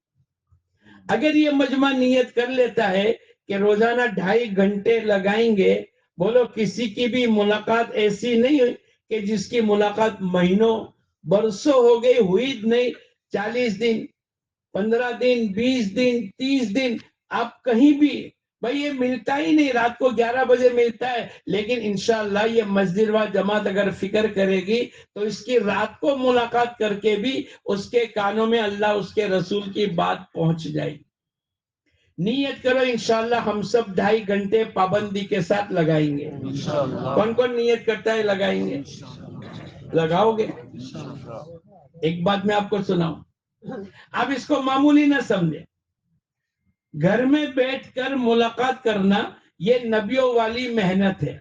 اگر یہ مجمع نیت کر لیتا ہے کہ روزانہ 2.5 گھنٹے لگائیں گے، بولو کسی کی بھی ملاقات ایسی نہیں ہوئی کہ جس کی ملاقات مہینوں برسوں ہو گئی، ہوئی نہیں۔ 40 دن، 15 دن، 20 دن، 30 دن، آپ کہیں بھی بھائی یہ ملتا ہی نہیں، رات کو 11 بجے ملتا ہے، لیکن انشاءاللہ یہ مسجد و جماعت اگر فکر کرے گی تو اس کی رات کو ملاقات کر کے بھی اس کے کانوں میں اللہ اس کے رسول کی بات پہنچ جائے گی۔ نیت کرو انشاءاللہ ہم سب 2.5 گھنٹے پابندی کے ساتھ لگائیں گے۔ کون کون نیت کرتا ہے لگائیں گے؟ لگاؤ گے؟ ایک بات میں آپ کو سناؤں، آپ اس کو معمولی نہ سمجھیں، گھر میں بیٹھ کر ملاقات کرنا یہ نبیوں والی محنت ہے،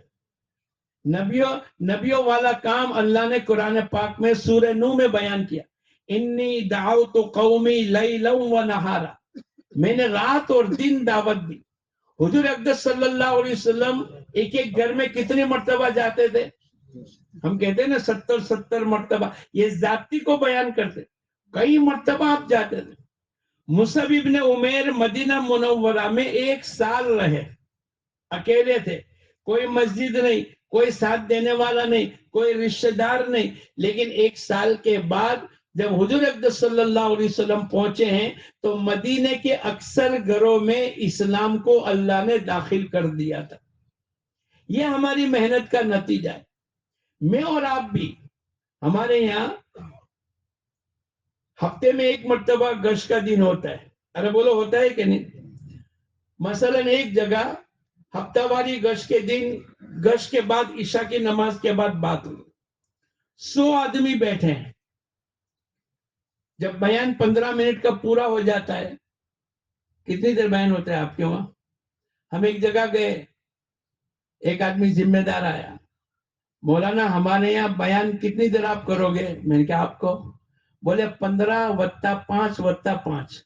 نبیوں والا کام اللہ نے قرآن پاک میں سورہ نوح میں بیان کیا۔ انی دعوت قومی لیلا و نہارا، میں نے رات اور دن دعوت دی۔ حضور اقدس صلی اللہ علیہ وسلم ایک ایک گھر میں کتنی مرتبہ جاتے تھے؟ ہم کہتے ہیں نا 70 مرتبہ، یہ ذاتی کو بیان کرتے، کئی مرتبہ آپ جاتے تھے۔ مصعب ابن عمیر مدینہ منورہ میں 1 سال رہے، اکیلے تھے، کوئی مسجد نہیں، کوئی ساتھ دینے والا نہیں، کوئی رشتہ دار نہیں، لیکن 1 سال کے بعد جب حضور اقدس صلی اللہ علیہ وسلم پہنچے ہیں تو مدینے کے اکثر گھروں میں اسلام کو اللہ نے داخل کر دیا تھا۔ یہ ہماری محنت کا نتیجہ ہے۔ میں اور آپ بھی، ہمارے یہاں ہفتے میں 1 مرتبہ گشت کا دن ہوتا ہے، ارے بولو ہوتا ہے کہ نہیں؟ مثلا ایک جگہ ہفتہ واری گشت کے دن، گشت کے بعد عشاء کی نماز کے بعد بات ہوئی، 100 آدمی بیٹھے ہیں۔ جب بیان 15 منٹ کا پورا ہو جاتا ہے، کتنی دیر بیان ہوتا ہے آپ کے وہاں؟ ہم ایک جگہ گئے، ایک آدمی ذمہ دار آیا، مولانا ہمارے یہاں بیان کتنی دیر آپ کرو گے؟ میں نے کہا آپ کو؟ بولے 15 + 5 + 5۔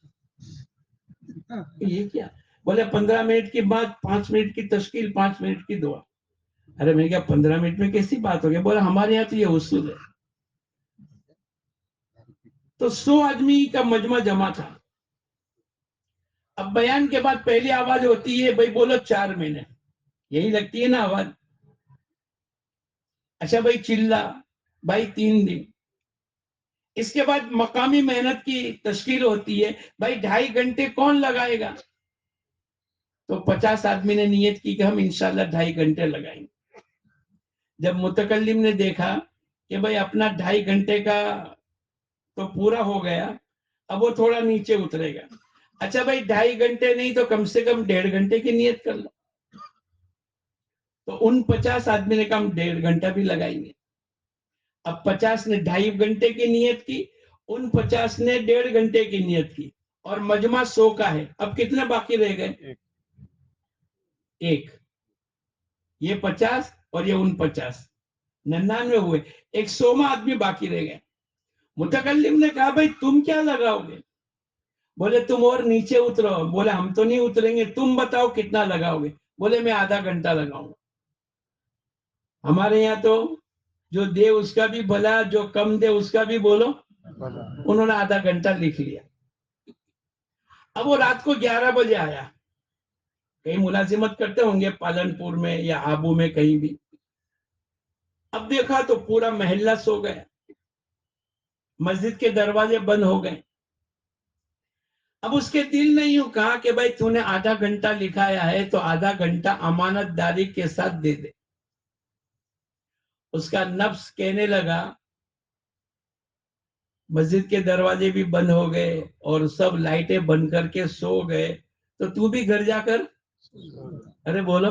یہ کیا؟ بولے 15 منٹ کی بات، 5 منٹ کی تشکیل، 5 منٹ کی دعا۔ ارے میں نے کہا 15 منٹ میں کیسی بات ہوگی؟ بولا ہمارے یہاں تو یہ اصول ہے۔ تو 100 آدمی کا مجمع جمع تھا۔ اب بیان کے بعد پہلی آواز ہوتی ہے بھائی بولو 4 مہینے، یہی لگتی ہے نا آواز؟ اچھا بھائی چلا، بھائی 3 دن۔ اس کے بعد مقامی محنت کی تشکیل ہوتی ہے، بھائی 2.5 گھنٹے کون لگائے گا؟ تو 50 آدمی نے نیت کی کہ ہم انشاءاللہ 2.5 گھنٹے لگائیں گے۔ جب متکلم نے دیکھا کہ بھائی اپنا 2.5 گھنٹے کا تو پورا ہو گیا، اب وہ تھوڑا نیچے اترے گا۔ اچھا بھائی 2.5 گھنٹے نہیں تو کم سے کم 1.5 گھنٹے کی نیت کر لو۔ تو ان 50 آدمی نے کہا ہم 1.5 گھنٹہ بھی لگائیں گے۔ اب 50 نے 2.5 گھنٹے کی نیت کی، ان 50 نے 1.5 گھنٹے کی نیت کی، اور مجمع 100 کا ہے۔ اب کتنے باقی رہ گئے؟ 1۔ یہ 50 اور یہ 49، 99 ہوئے، ایک 100واں آدمی باقی رہ گئے۔ متکلم نے کہا بھائی تم کیا لگاؤ گے؟ بولے تم اور نیچے اترو. بولے ہم تو نہیں اتریں گے, تم بتاؤ کتنا لگاؤ گے؟ بولے میں آدھا گھنٹہ لگاؤں گا. ہمارے یہاں تو جو دے اس کا بھی بھلا, جو کم دے اس کا بھی بولو. انہوں نے آدھا گھنٹہ لکھ لیا. اب وہ رات کو 11 بجے آیا. کہیں ملازمت کرتے ہوں گے پالنپور میں یا آبو میں کہیں بھی. اب دیکھا تو پورا محلہ سو گیا, مسجد کے دروازے بند ہو گئے. اب اس کے دل نے یوں کہا کہ بھائی تو نے آدھا گھنٹہ لکھایا ہے تو آدھا گھنٹہ امانت داری کے ساتھ دے دے. اس کا نفس کہنے لگا مسجد کے دروازے بھی بند ہو گئے اور سب لائٹیں بند کر کے سو گئے, تو بھی گھر جا کر, ارے بولو.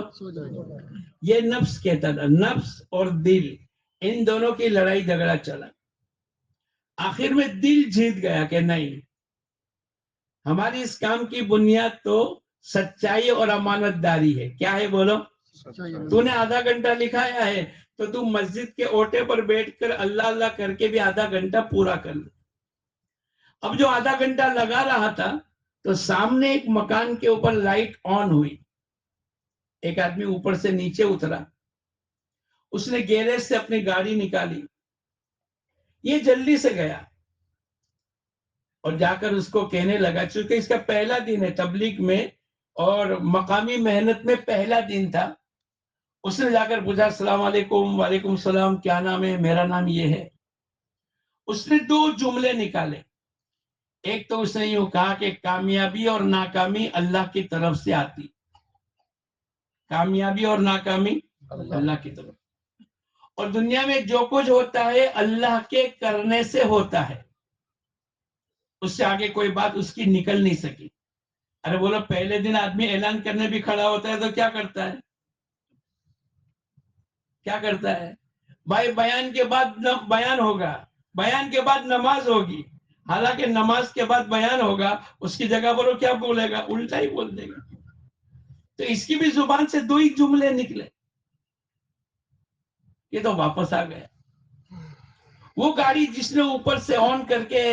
یہ نفس کہتا تھا, نفس اور دل ان دونوں کی لڑائی جھگڑا چلا. آخر میں دل جیت گیا کہ نہیں, ہماری اس کام کی بنیاد تو سچائی اور امانت داری ہے. کیا ہے بولو؟ تو نے آدھا گھنٹہ لکھایا ہے تو تم مسجد کے اوٹے پر بیٹھ کر اللہ اللہ کر کے بھی آدھا گھنٹہ پورا کر لو. اب جو آدھا گھنٹہ لگا رہا تھا تو سامنے ایک مکان کے اوپر لائٹ آن ہوئی. ایک آدمی اوپر سے نیچے اترا, اس نے گیریج سے اپنی گاڑی نکالی. یہ جلدی سے گیا اور جا کر اس کو کہنے لگا, چونکہ اس کا پہلا دن ہے تبلیغ میں اور مقامی محنت میں پہلا دن تھا. اس نے جا کر پوچھا السلام علیکم. وعلیکم السلام, کیا نام ہے؟ میرا نام یہ ہے. اس نے 2 جملے نکالے. ایک تو اس نے یوں کہا کہ کامیابی اور ناکامی اللہ کی طرف سے آتی. کامیابی اور ناکامی اللہ کی طرف. اور دنیا میں جو کچھ ہوتا ہے اللہ کے کرنے سے ہوتا ہے, اس سے آگے کوئی بات اس کی نکل نہیں سکی. ارے بولو, پہلے دن آدمی اعلان کرنے بھی کھڑا ہوتا ہے تو کیا کرتا ہے؟ کیا کرتا ہے بھائی؟ بیان کے بعد بیان ہوگا, بیان کے بعد نماز ہوگی. حالانکہ نماز کے بعد بیان ہوگا, اس کی جگہ پر وہ کیا بولے گا؟ الٹا ہی بول دے گا. تو اس کی بھی زبان سے 2 ہی جملے نکلے. یہ تو واپس آ گیا. وہ گاڑی جس نے اوپر سے آن کر کے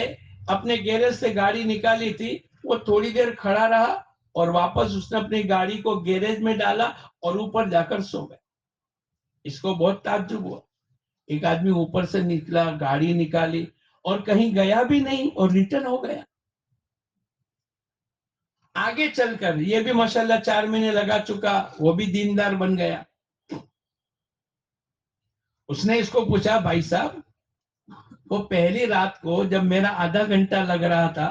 اپنے گیریج سے گاڑی نکالی تھی, وہ تھوڑی دیر کھڑا رہا اور واپس اس نے اپنی گاڑی کو گیریج میں ڈالا اور اوپر جا کر سو گیا. اس کو بہت تعجب ہوا. ایک آدمی اوپر سے نکلا, گاڑی نکالی اور کہیں گیا بھی نہیں اور ریٹرن ہو گیا. آگے چل کر یہ بھی ماشاءاللہ 4 مہینے لگا چکا, وہ بھی دیندار بن گیا. اس نے اس کو پوچھا, بھائی صاحب وہ پہلی رات کو جب میرا آدھا گھنٹہ لگ رہا تھا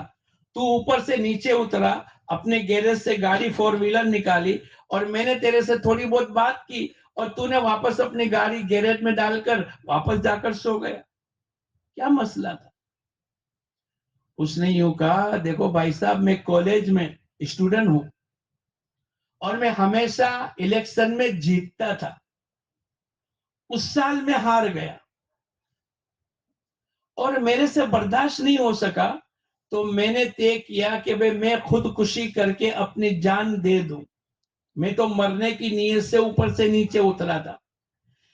تو اوپر سے نیچے اترا, اپنے گیریج سے گاڑی 4 ویلر نکالی اور میں نے تیرے سے تھوڑی بہت بات کی اور تو نے واپس اپنی گاڑی گیریج میں ڈال کر واپس جا کر سو گیا. کیا مسئلہ تھا؟ اس نے یوں کہا, دیکھو بھائی صاحب میں کالج میں اسٹوڈنٹ ہوں اور میں ہمیشہ الیکشن میں جیتتا تھا. اس سال میں ہار گیا اور میرے سے برداشت نہیں ہو سکا تو میں نے طے کیا کہ میں خودکشی کر کے اپنی جان دے دوں. میں تو مرنے کی نیت سے اوپر سے نیچے اترا تھا,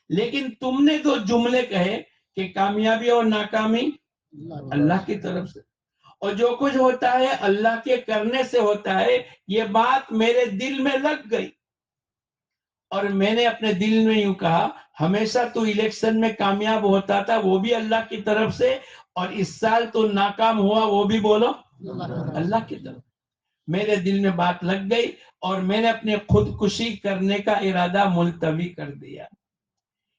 لیکن تم نے جو جملے کہے کہ کامیابی اور ناکامی اللہ کی طرف سے اور جو کچھ ہوتا ہے اللہ کے کرنے سے ہوتا ہے, یہ بات میرے دل میں لگ گئی. اور میں نے اپنے دل میں یوں کہا, ہمیشہ تو الیکشن میں کامیاب ہوتا تھا, وہ بھی اللہ کی طرف سے, اور اس سال تو ناکام ہوا, وہ بھی بولو اللہ کی طرف. میرے دل میں بات لگ گئی اور میں نے اپنے خودکشی کرنے کا ارادہ ملتوی کر دیا.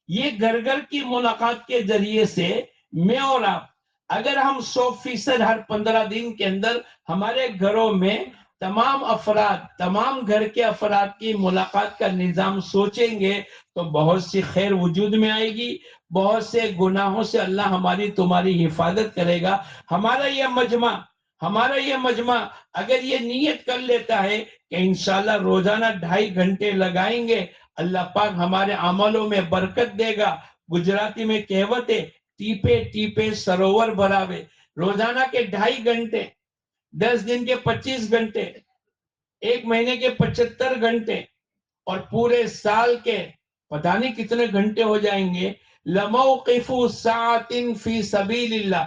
یہ گھر گھر کی ملاقات کے ذریعے سے میں اور آپ اگر ہم 100% ہر 15 دن کے اندر ہمارے گھروں میں تمام افراد, تمام گھر کے افراد کی ملاقات کا نظام سوچیں گے تو بہت سی خیر وجود میں آئے گی, بہت سے گناہوں سے اللہ ہماری تمہاری حفاظت کرے گا. ہمارا یہ مجمع اگر یہ نیت کر لیتا ہے کہ انشاءاللہ روزانہ 2.5 گھنٹے لگائیں گے, اللہ پاک ہمارے عملوں میں برکت دے گا. گجراتی میں کہوت ہے, ٹیپے ٹیپے سروور بھراوے. روزانہ کے 2.5 گھنٹے, 10 دن کے 25 گھنٹے, 1 مہینے کے 75 گھنٹے اور پورے سال کے پتہ نہیں کتنے گھنٹے ہو جائیں گے. لَمَوْقِفُ سَاعَةٍ فِي سَبِيلِ اللَّهِ,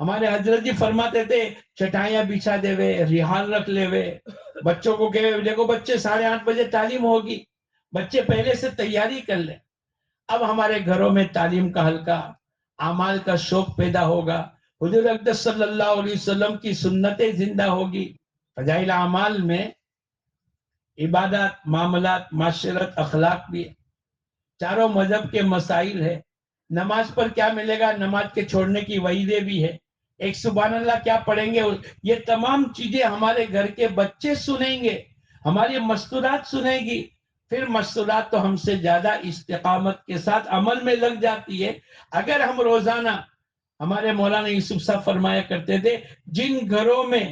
ہمارے حضرت جی فرماتے تھے چٹائیاں بچھا دے وے، ریحان رکھ لے وے، بچوں کو کہ دیکھو بچے 8:30 تعلیم ہوگی، بچے پہلے سے تیاری کر لیں۔ اب ہمارے گھروں میں تعلیم کا حلقہ، اعمال کا شوق پیدا ہوگا، حضور اقدس صلی اللہ علیہ وسلم کی سنتیں زندہ ہوگی۔ فضائل اعمال میں عبادات، معاملات، معاشرت، اخلاق بھی ہے، چاروں مذہب کے مسائل ہے۔ نماز پر کیا ملے گا، نماز کے چھوڑنے کی وعیدیں بھی ہے، ایک سبحان اللہ کیا پڑھیں گے، یہ تمام چیزیں ہمارے گھر کے بچے سنیں گے، ہماری مستورات سنیں گی۔ پھر مستورات تو ہم سے زیادہ استقامت کے ساتھ عمل میں لگ جاتی ہے۔ اگر ہم روزانہ، ہمارے مولانا یوسف صاحب فرمایا کرتے تھے، جن گھروں میں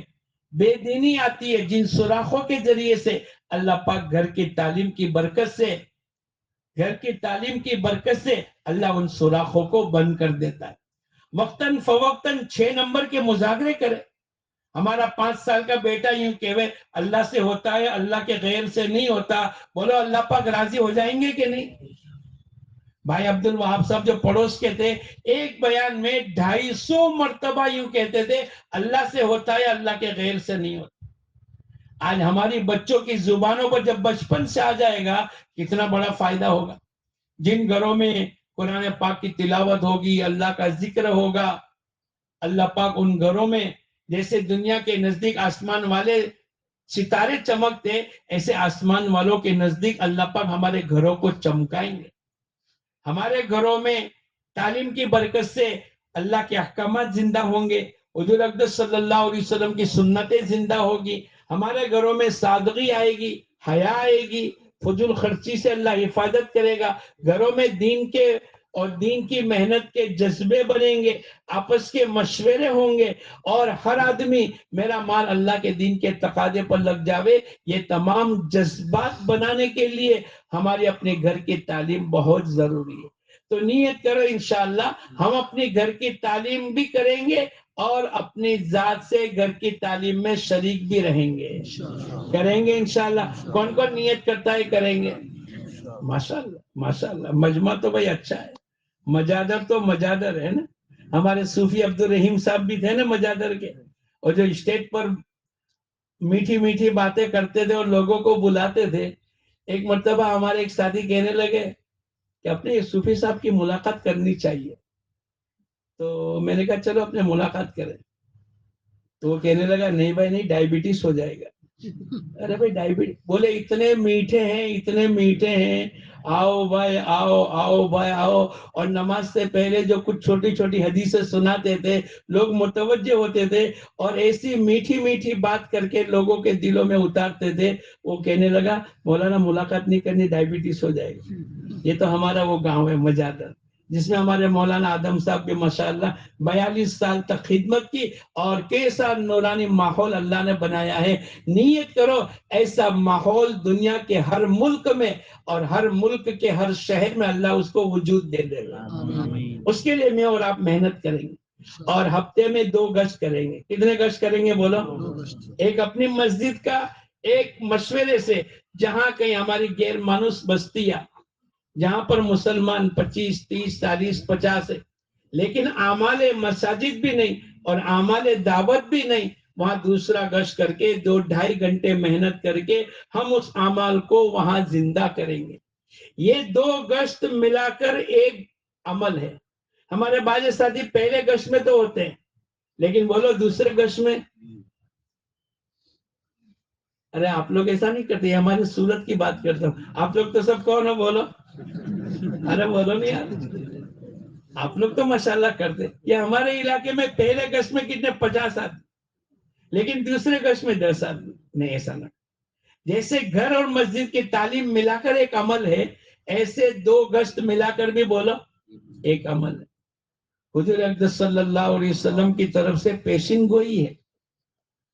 بے دینی آتی ہے، جن سوراخوں کے ذریعے سے اللہ پاک گھر کی تعلیم کی برکت سے، گھر کی تعلیم کی برکت سے اللہ ان سوراخوں کو بند کر دیتا ہے۔ وقتاً فوقتاً 6 نمبر کے مذاکرے کرے۔ ہمارا 5 سال کا بیٹا یوں کہے اللہ سے ہوتا ہے، اللہ کے غیر سے نہیں ہوتا، بولو اللہ پاک راضی ہو جائیں گے کہ نہیں؟ بھائی عبد الوہاب صاحب جو پڑوس کے تھے، ایک بیان میں 250 مرتبہ یوں کہتے تھے اللہ سے ہوتا ہے، اللہ کے غیر سے نہیں ہوتا۔ آج ہماری بچوں کی زبانوں پر جب بچپن سے آ جائے گا کتنا بڑا فائدہ ہوگا۔ جن گھروں میں قرآن پاک کی تلاوت ہوگی، اللہ کا ذکر ہوگا، اللہ پاک ان گھروں میں جیسے دنیا کے نزدیک آسمان والے ستارے چمکتے، ایسے آسمان والوں کے نزدیک اللہ پاک ہمارے گھروں کو چمکائیں گے۔ ہمارے گھروں میں تعلیم کی برکت سے اللہ کے احکامات زندہ ہوں گے، حضور اقدس صلی اللہ علیہ وسلم کی سنتیں زندہ ہوگی، ہمارے گھروں میں سادگی آئے گی، حیا آئے گی، فضول خرچی سے اللہ حفاظت کرے گا، گھروں میں دین کے اور دین کی محنت کے جذبے بنیں گے، آپس کے مشورے ہوں گے، اور ہر آدمی میرا مال اللہ کے دین کے تقاضے پر لگ جاوے۔ یہ تمام جذبات بنانے کے لیے ہماری اپنے گھر کی تعلیم بہت ضروری ہے۔ تو نیت کرو انشاءاللہ ہم اپنی گھر کی تعلیم بھی کریں گے اور اپنی ذات سے گھر کی تعلیم میں شریک بھی رہیں گے، کریں گے انشاءاللہ۔ کون کون نیت کرتا ہے کریں گے؟ ماشاءاللہ ماشاءاللہ، مجمع تو بھائی اچھا ہے، مجادر تو مجادر ہے نا، ہمارے صوفی عبد الرحیم صاحب بھی تھے نا مجادر کے، اور جو اسٹیج پر میٹھی میٹھی باتیں کرتے تھے اور لوگوں کو بلاتے تھے۔ ایک مرتبہ ہمارے ایک ساتھی کہنے لگے کہ اپنے صوفی صاحب کی ملاقات کرنی چاہیے، تو میں نے کہا چلو اپنے ملاقات کریں، تو وہ کہنے لگا نہیں بھائی نہیں، ڈائبٹیز ہو جائے گا۔ ارے بھائی ڈائبٹیز، بولے اتنے میٹھے ہیں، اتنے میٹھے ہیں، آؤ بھائی آؤ، آؤ بھائی آؤ، اور نماز سے پہلے جو کچھ چھوٹی چھوٹی حدیثیں سناتے تھے لوگ متوجہ ہوتے تھے اور ایسی میٹھی میٹھی بات کر کے لوگوں کے دلوں میں اتارتے تھے۔ وہ کہنے لگا مولانا ملاقات نہیں کرنی، ڈائبٹیز ہو جائے گا۔ یہ تو ہمارا وہ گاؤں ہے مجادر، جس میں ہمارے مولانا آدم صاحب بھی ماشاءاللہ 42 سال تک خدمت کی، اور کیسا نورانی ماحول اللہ نے بنایا ہے۔ نیت کرو ایسا ماحول دنیا کے ہر ملک میں اور ہر ملک کے ہر شہر میں اللہ اس کو وجود دے دے گا۔ اس کے لیے میں اور آپ محنت کریں گے، اور ہفتے میں 2 گشت کریں گے۔ کتنے گشت کریں گے بولو؟ ایک اپنی مسجد کا، ایک مشورے سے جہاں کہیں ہماری غیر مانوس بستیاں جہاں پر مسلمان 25 30 40 50 ہے لیکن اعمال مساجد بھی نہیں اور اعمال دعوت بھی نہیں، وہاں دوسرا گشت کر کے 2-2.5 گھنٹے محنت کر کے ہم اس اعمال کو وہاں زندہ کریں گے۔ یہ 2 گشت ملا کر ایک عمل ہے۔ ہمارے بعض ساتھی پہلے گشت میں تو ہوتے ہیں لیکن بولو دوسرے گشت میں، ارے آپ لوگ ایسا نہیں کرتے، ہماری صورت کی بات کرتا ہوں، آپ لوگ تو سب کون ہو بولو، ارے بولو نہیں یار، آپ لوگ تو ماشاءاللہ کرتے۔ یہ ہمارے علاقے میں پہلے گشت میں کتنے 50 آدمی لیکن دوسرے گشت میں 10 آدمی، نہیں ایسا نہ۔ جیسے گھر اور مسجد کی تعلیم ملا کر ایک عمل ہے، ایسے 2 گشت ملا کر بھی بولو ایک عمل ہے۔ حضور اقدس صلی اللہ علیہ وسلم کی طرف سے پیشن گوئی ہے،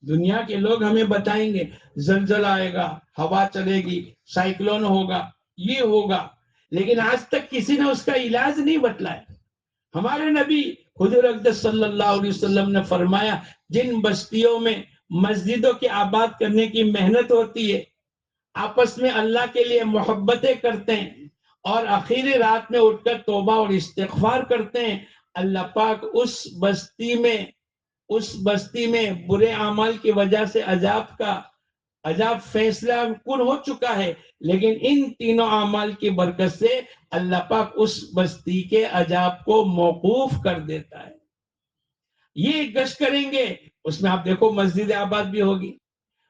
دنیا کے لوگ ہمیں بتائیں گے زلزلہ آئے گا، ہوا چلے گی، سائیکلون ہوگا، یہ ہوگا، لیکن آج تک کسی نے اس کا علاج نہیں بتلایا۔ ہمارے نبی حضور اقدس صلی اللہ علیہ وسلم نے فرمایا جن بستیوں میں مسجدوں کے آباد کرنے کی محنت ہوتی ہے، آپس میں اللہ کے لیے محبتیں کرتے ہیں اور آخری رات میں اٹھ کر توبہ اور استغفار کرتے ہیں، اللہ پاک اس بستی میں اس بستی میں برے اعمال کی وجہ سے عذاب فیصلہ کن ہو چکا ہے، لیکن ان تینوں اعمال کی برکت سے اللہ پاک اس بستی کے عذاب کو موقوف کر دیتا ہے۔ یہ گشت کریں گے، اس میں آپ دیکھو مسجد آباد بھی ہوگی،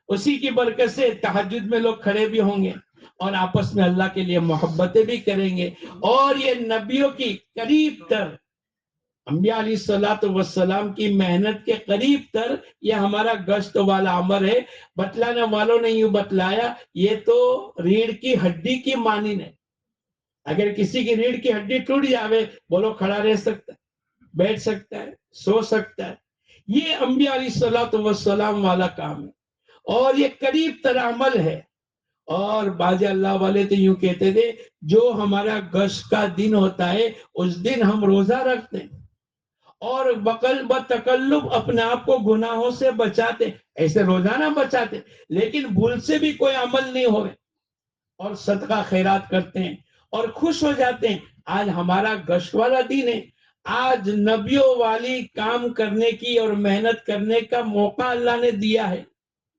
اسی کی برکت سے تہجد میں لوگ کھڑے بھی ہوں گے اور آپس میں اللہ کے لیے محبتیں بھی کریں گے، اور یہ نبیوں کی قریب تر، انبیاء علیہ الصلوۃ والسلام کی محنت کے قریب تر یہ ہمارا گشت والا عمل ہے۔ بتلانے والوں نے یوں بتلایا، یہ تو ریڑھ کی ہڈی کی مانند ہے، اگر کسی کی ریڑھ کی ہڈی ٹوٹ جاوے، بولو کھڑا رہ سکتا ہے، بیٹھ سکتا ہے، سو سکتا ہے۔ یہ انبیاء علیہ الصلوۃ والسلام والا کام ہے، اور یہ قریب تر عمل ہے۔ اور باز اللہ والے تو یوں کہتے تھے، جو ہمارا گشت کا دن ہوتا ہے اس دن ہم روزہ رکھتے ہیں اور بتکلف اپنے آپ کو گناہوں سے بچاتے، ایسے روزانہ بچاتے، لیکن بھول سے بھی کوئی عمل نہیں ہوئے، اور صدقہ خیرات کرتے ہیں اور خوش ہو جاتے ہیں۔ آج ہمارا گشت والا دن ہے، آج نبیوں والی کام کرنے کی اور محنت کرنے کا موقع اللہ نے دیا ہے،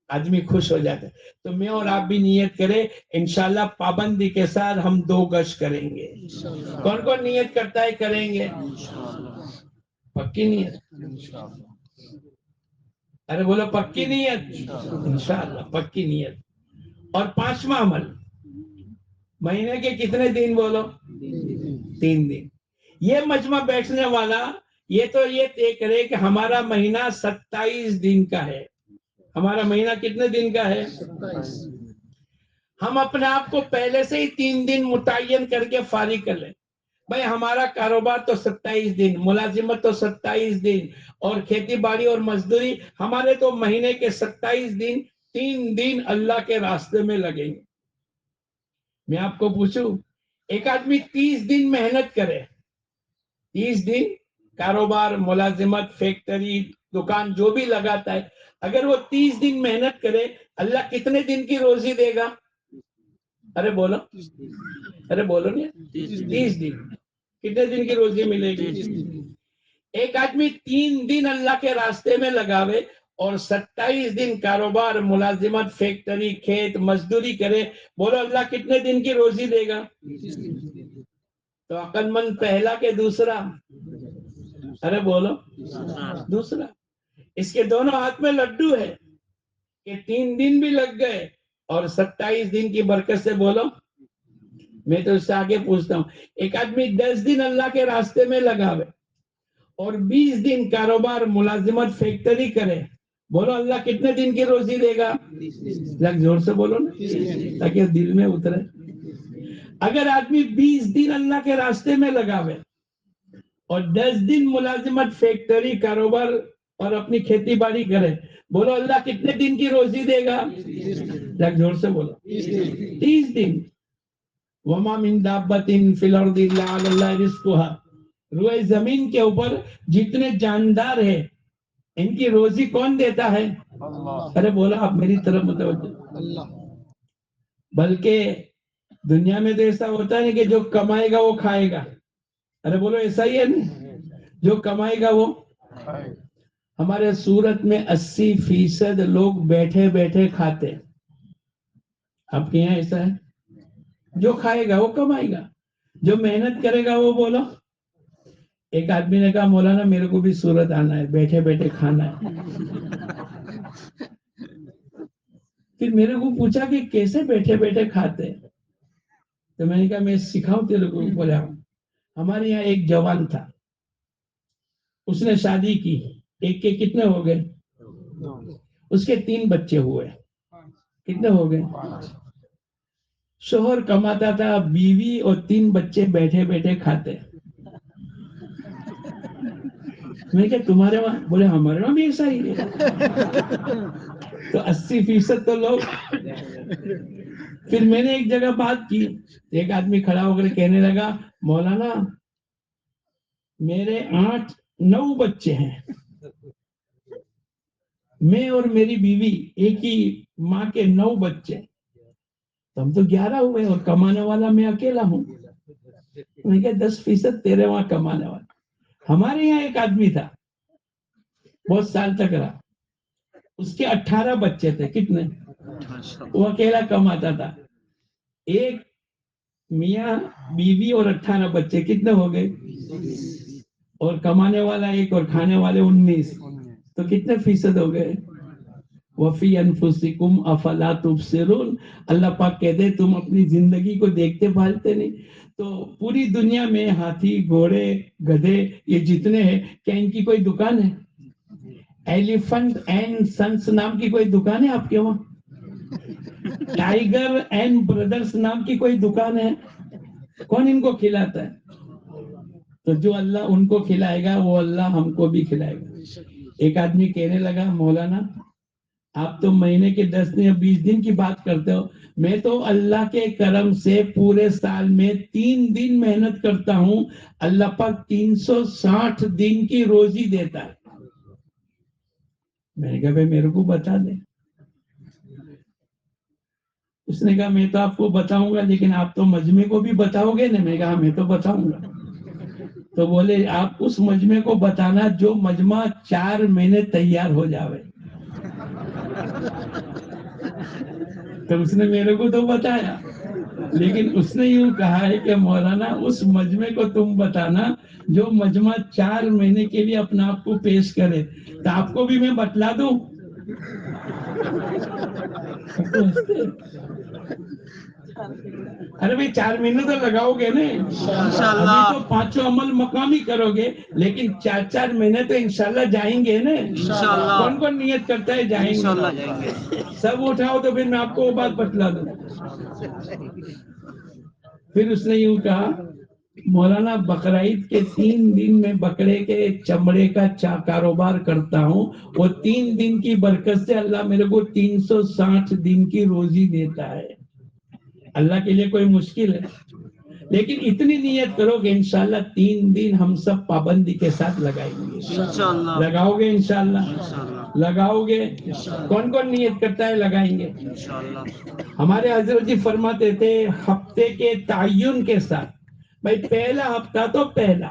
آدمی خوش ہو جاتا ہے۔ تو میں اور آپ بھی نیت کریں، انشاءاللہ پابندی کے ساتھ ہم 2 گشت کریں گے۔ کون کون نیت کرتا ہے کریں گے؟ پکی نیت؟ ارے بولو پکی نیت؟ انشاءاللہ پکی نیت۔ اور 5واں عمل، مہینے کے کتنے دن بولو؟ 3 دن۔ یہ مجمع بیٹھنے والا یہ تو یہ طے کرے کہ ہمارا مہینہ 27 دن کا ہے۔ ہمارا مہینہ کتنے دن کا ہے؟ 27۔ ہم اپنے آپ کو پہلے سے ہی 3 دن متعین کر کے فارغ کر لیں، بھائی ہمارا کاروبار تو 27 دن، ملازمت تو 27 دن، اور کھیتی باڑی اور مزدوری، ہمارے تو مہینے کے 27 دن، 3 دن اللہ کے راستے میں لگیں گے۔ میں آپ کو پوچھوں، ایک آدمی 30 دن محنت کرے، 30 دن کاروبار، ملازمت، فیکٹری، دکان جو بھی لگاتا ہے، اگر وہ 30 دن محنت کرے، اللہ کتنے دن کی روزی دے گا؟ ارے بولو، ارے بولو نہیں، 30 دن۔ کتنے دن کی روزی ملے گی؟ ایک آدمی 3 دن اللہ کے راستے میں لگاوے اور 27 دن کاروبار، ملازمت، فیکٹری، کھیت، مزدوری کرے، بولو اللہ کتنے دن کی روزی دے گا؟ تو عقل مند پہلا کہ دوسرا؟ ارے بولو، دوسرا۔ اس کے دونوں ہاتھ میں لڈو ہے کہ 3 دن بھی لگ گئے اور 27 دن کی برکت سے، بولو۔ میں تو اس سے آگے پوچھتا ہوں، ایک آدمی 10 دن اللہ کے راستے میں لگاوے اور 20 دن کاروبار، ملازمت، فیکٹری کرے، بولو اللہ کتنے دن کی روزی دے گا؟ لگ زور سے بولو نا تاکہ دل میں اترے۔ اگر آدمی 20 دن اللہ کے راستے میں لگاوے اور 10 دن ملازمت، فیکٹری، کاروبار اور اپنی کھیتی باڑی کرے، بولو اللہ کتنے دن کی روزی دے گا؟ لگ زور سے بولو، 30 دن۔ وَمَا مِن دَابَّةٍ فِي الْأَرْضِ إِلَّا عَلَى اللَّهِ رِزْقُهَا، روئے زمین کے اوپر جتنے جاندار ہیں ان کی روزی کون دیتا ہے؟ اللہ۔ ارے بولا، آپ میری طرف متوجہ۔ اللہ۔ بلکہ دنیا میں تو ایسا ہوتا ہے کہ جو کمائے گا وہ کھائے گا، ارے بولو ایسا ہی ہے نا، جو کمائے گا وہ کھائے گا۔ ہمارے سورت میں 80% لوگ بیٹھے بیٹھے کھاتے، آپ کے یہاں ایسا ہے؟ جو کھائے گا وہ کمائے گا، جو محنت کرے گا وہ، بولو۔ ایک آدمی نے کہا مولانا میرے کو بھی سورت آنا ہے، بیٹھے بیٹھے کھانا ہے۔ پھر میرے کو پوچھا کہ کیسے بیٹھے بیٹھے کھاتے ہیں؟ تو میں نے کہا میں سکھاؤں تیرے کو۔ بولا ہمارے یہاں ایک جوان تھا، اس نے شادی کی، ایک کے کتنے ہو گئے؟ اس کے 3 بچے ہوئے، کتنے ہو گئے؟ شوہر کماتا تھا، بیوی اور 3 بچے بیٹھے بیٹھے کھاتے۔ میں کہ تمہارے وہاں؟ بولے ہمارے وہاں بھی ایسا ہی ہے۔ تو 80% تو لوگ۔ پھر میں نے ایک جگہ بات کی، ایک آدمی کھڑا ہو کر کہنے لگا مولانا میرے 8-9 بچے ہیں، میں اور میری بیوی ایک ہی ماں کے 9 بچے، ہم تو 11 ہوئے اور کمانے والا میں اکیلا ہوں۔ میں کہ 10% تیرے وہاں کمانے والا۔ ہمارے یہاں ایک آدمی تھا، بہت سال تک رہا. اس کے 18 بچے تھے. کتنے؟ وہ اکیلا کماتا تھا. ایک میاں بیوی اور 18 بچے کتنے ہو گئے؟ اور کمانے والا ایک اور کھانے والے 19. تو کتنے فیصد ہو گئے؟ وفی انفسکم افلا تبصرون. اللہ پاک کہتے تم اپنی زندگی کو دیکھتے بھالتے نہیں. تو پوری دنیا میں ہاتھی، گھوڑے، گدھے یہ جتنے ہیں، کیا ان کی کوئی دکان ہے؟ ایلیفنٹ اینڈ سنس نام کی کوئی دکان ہے آپ کے وہاں؟ ٹائیگر اینڈ بردرز نام کی کوئی دکان ہے؟ کون ان کو کھلاتا ہے؟ تو جو اللہ ان کو کھلائے گا وہ اللہ ہم کو بھی کھلائے گا. ایک آدمی کہنے لگا مولانا آپ تو مہینے کے 10 دن یا 20 دن کی بات کرتے ہو، میں تو اللہ کے کرم سے پورے سال میں 3 دن محنت کرتا ہوں، اللہ پاک 360 دن کی روزی دیتا ہے. میں نے کہا بھائی میرے کو بتا دیں. اس نے کہا میں تو آپ کو بتاؤں گا لیکن آپ تو مجمع کو بھی بتاؤ گے نا. میں نے کہا میں تو بتاؤں گا. تو بولے آپ اس مجمع کو بتانا جو مجمع 4 مہینے تیار ہو جاوے. تو اس نے میرے کو تو بتایا، لیکن اس نے یوں کہا ہے کہ مولانا اس مجمع کو تم بتانا جو مجمع 4 مہینے کے لیے اپنا آپ کو پیش کرے. تو آپ کو بھی میں بتلا دوں. ارے بھائی 4 مہینے تو لگاؤ گے نا. ابھی تو 5 عمل مقامی کرو گے، لیکن 4 مہینے تو انشاءاللہ جائیں گے نا. کون کون نیت کرتا ہے جائیں گے؟ سب اٹھاؤ تو پھر میں آپ کو وہ بات بتلا دوں. پھر اس نے یوں کہا مولانا بقرعید کے 3 دن میں بکرے کے چمڑے کا کاروبار کرتا ہوں، وہ 3 دن کی برکت سے اللہ میرے کو 360 دن کی روزی دیتا ہے. اللہ کے لیے کوئی مشکل ہے؟ لیکن اتنی نیت کرو کہ انشاءاللہ 3 دن ہم سب پابندی کے ساتھ لگائیں گے. لگاؤ گے انشاءاللہ؟ لگاؤ گے؟ کون کون نیت کرتا ہے لگائیں گے؟ ہمارے حضرت جی فرماتے تھے ہفتے کے تعین کے ساتھ، بھائی پہلا ہفتہ تو پہلا،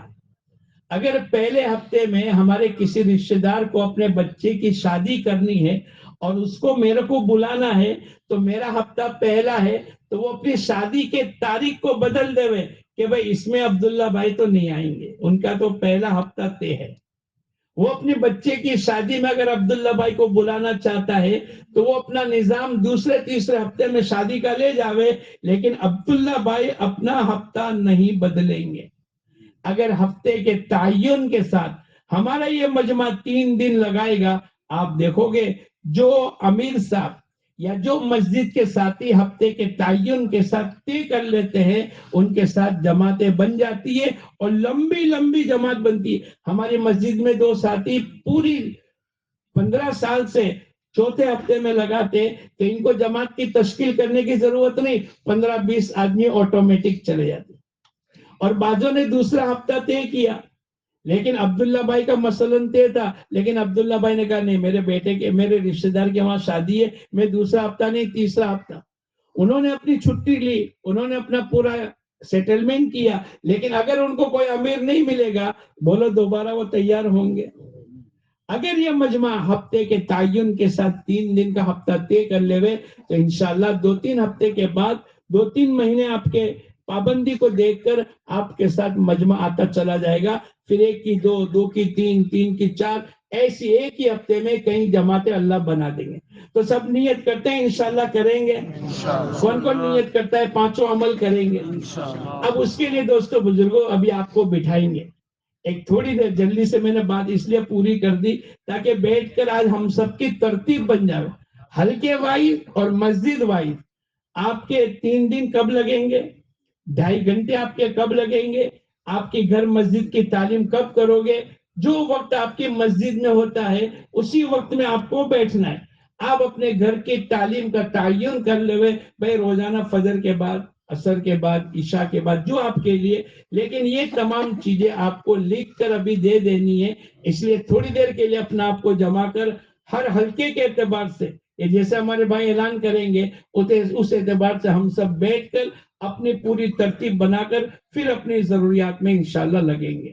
اگر پہلے ہفتے میں ہمارے کسی رشتہ دار کو اپنے بچے کی شادی کرنی ہے اور اس کو میرے کو بلانا ہے تو میرا ہفتہ پہلا ہے، تو وہ اپنی شادی کے تاریخ کو بدل دے کہ بھائی اس میں عبداللہ بھائی تو نہیں آئیں گے، ان کا تو پہلا ہفتہ طے ہے. وہ اپنے بچے کی شادی میں اگر عبداللہ بھائی کو بلانا چاہتا ہے تو وہ اپنا نظام دوسرے تیسرے ہفتے میں شادی کا لے جاوے، لیکن عبداللہ بھائی اپنا ہفتہ نہیں بدلیں گے. اگر ہفتے کے تعین کے ساتھ ہمارا یہ مجمع 3 دن لگائے گا، آپ دیکھو گے جو امیر صاحب یا جو مسجد کے ساتھی ہفتے کے تعین کے ساتھ طے کر لیتے ہیں ان کے ساتھ جماعتیں بن جاتی ہے اور لمبی لمبی جماعت بنتی ہے. ہماری مسجد میں 2 ساتھی پوری 15 سال سے چوتھے ہفتے میں لگاتے کہ ان کو جماعت کی تشکیل کرنے کی ضرورت نہیں، 15-20 آدمی آٹومیٹک چلے جاتے. اور بعضوں نے دوسرا ہفتہ طے کیا، لیکن عبداللہ بھائی کا مثلاً طے تھا، لیکن عبداللہ بھائی نے کہا نہیں میرے بیٹے کے میرے رشتہ دار کے وہاں شادی ہے، میں دوسرا ہفتہ نہیں تیسرا ہفتہ. انہوں نے اپنی چھٹی لی، انہوں نے اپنا پورا سیٹلمنٹ کیا، لیکن اگر ان کو کوئی امیر نہیں ملے گا بولو دوبارہ وہ تیار ہوں گے. اگر یہ مجمع ہفتے کے تعین کے ساتھ 3 دن کا ہفتہ طے کر لے تو انشاءاللہ 2-3 ہفتے کے بعد 2-3 مہینے آپ کے پابندی کو دیکھ کر آپ کے ساتھ مجمع آتا چلا جائے گا. پھر 1 کی 2، 2 کی 3، 3 کی 4، ایسی ایک ہی ہفتے میں کئی جماعتیں اللہ بنا دیں گے. تو سب نیت کرتے ہیں انشاءاللہ کریں گے. کون کون نیت کرتا ہے 5 عمل کریں گے؟ اب اس کے لیے دوستو بزرگوں ابھی آپ کو بٹھائیں گے. ایک تھوڑی دیر جلدی سے میں نے بات اس لیے پوری کر دی تاکہ بیٹھ کر آج ہم سب کی ترتیب بن جائے. ہلکے وائز اور مسجد وائز آپ کے 3 دن کب لگیں گے، 2.5 گھنٹے آپ کے کب لگیں گے، آپ کے گھر مسجد کی تعلیم کب کرو گے، جو وقت آپ کی مسجد میں ہوتا ہے اسی وقت میں آپ کو بیٹھنا ہے. آپ اپنے گھر کی تعلیم کا تعین کر لے بھائی روزانہ فجر کے بعد، عصر کے بعد، عشاء کے بعد جو آپ کے لیے، لیکن یہ تمام چیزیں آپ کو لکھ کر ابھی دے دینی ہے. اس لیے تھوڑی دیر کے لیے اپنا آپ کو جمع کر ہر حلقے کے اعتبار سے جیسے ہمارے بھائی اعلان کریں گے اس اعتبار سے ہم سب بیٹھ کر اپنی پوری ترتیب بنا کر پھر اپنی ضروریات میں انشاءاللہ لگیں گے.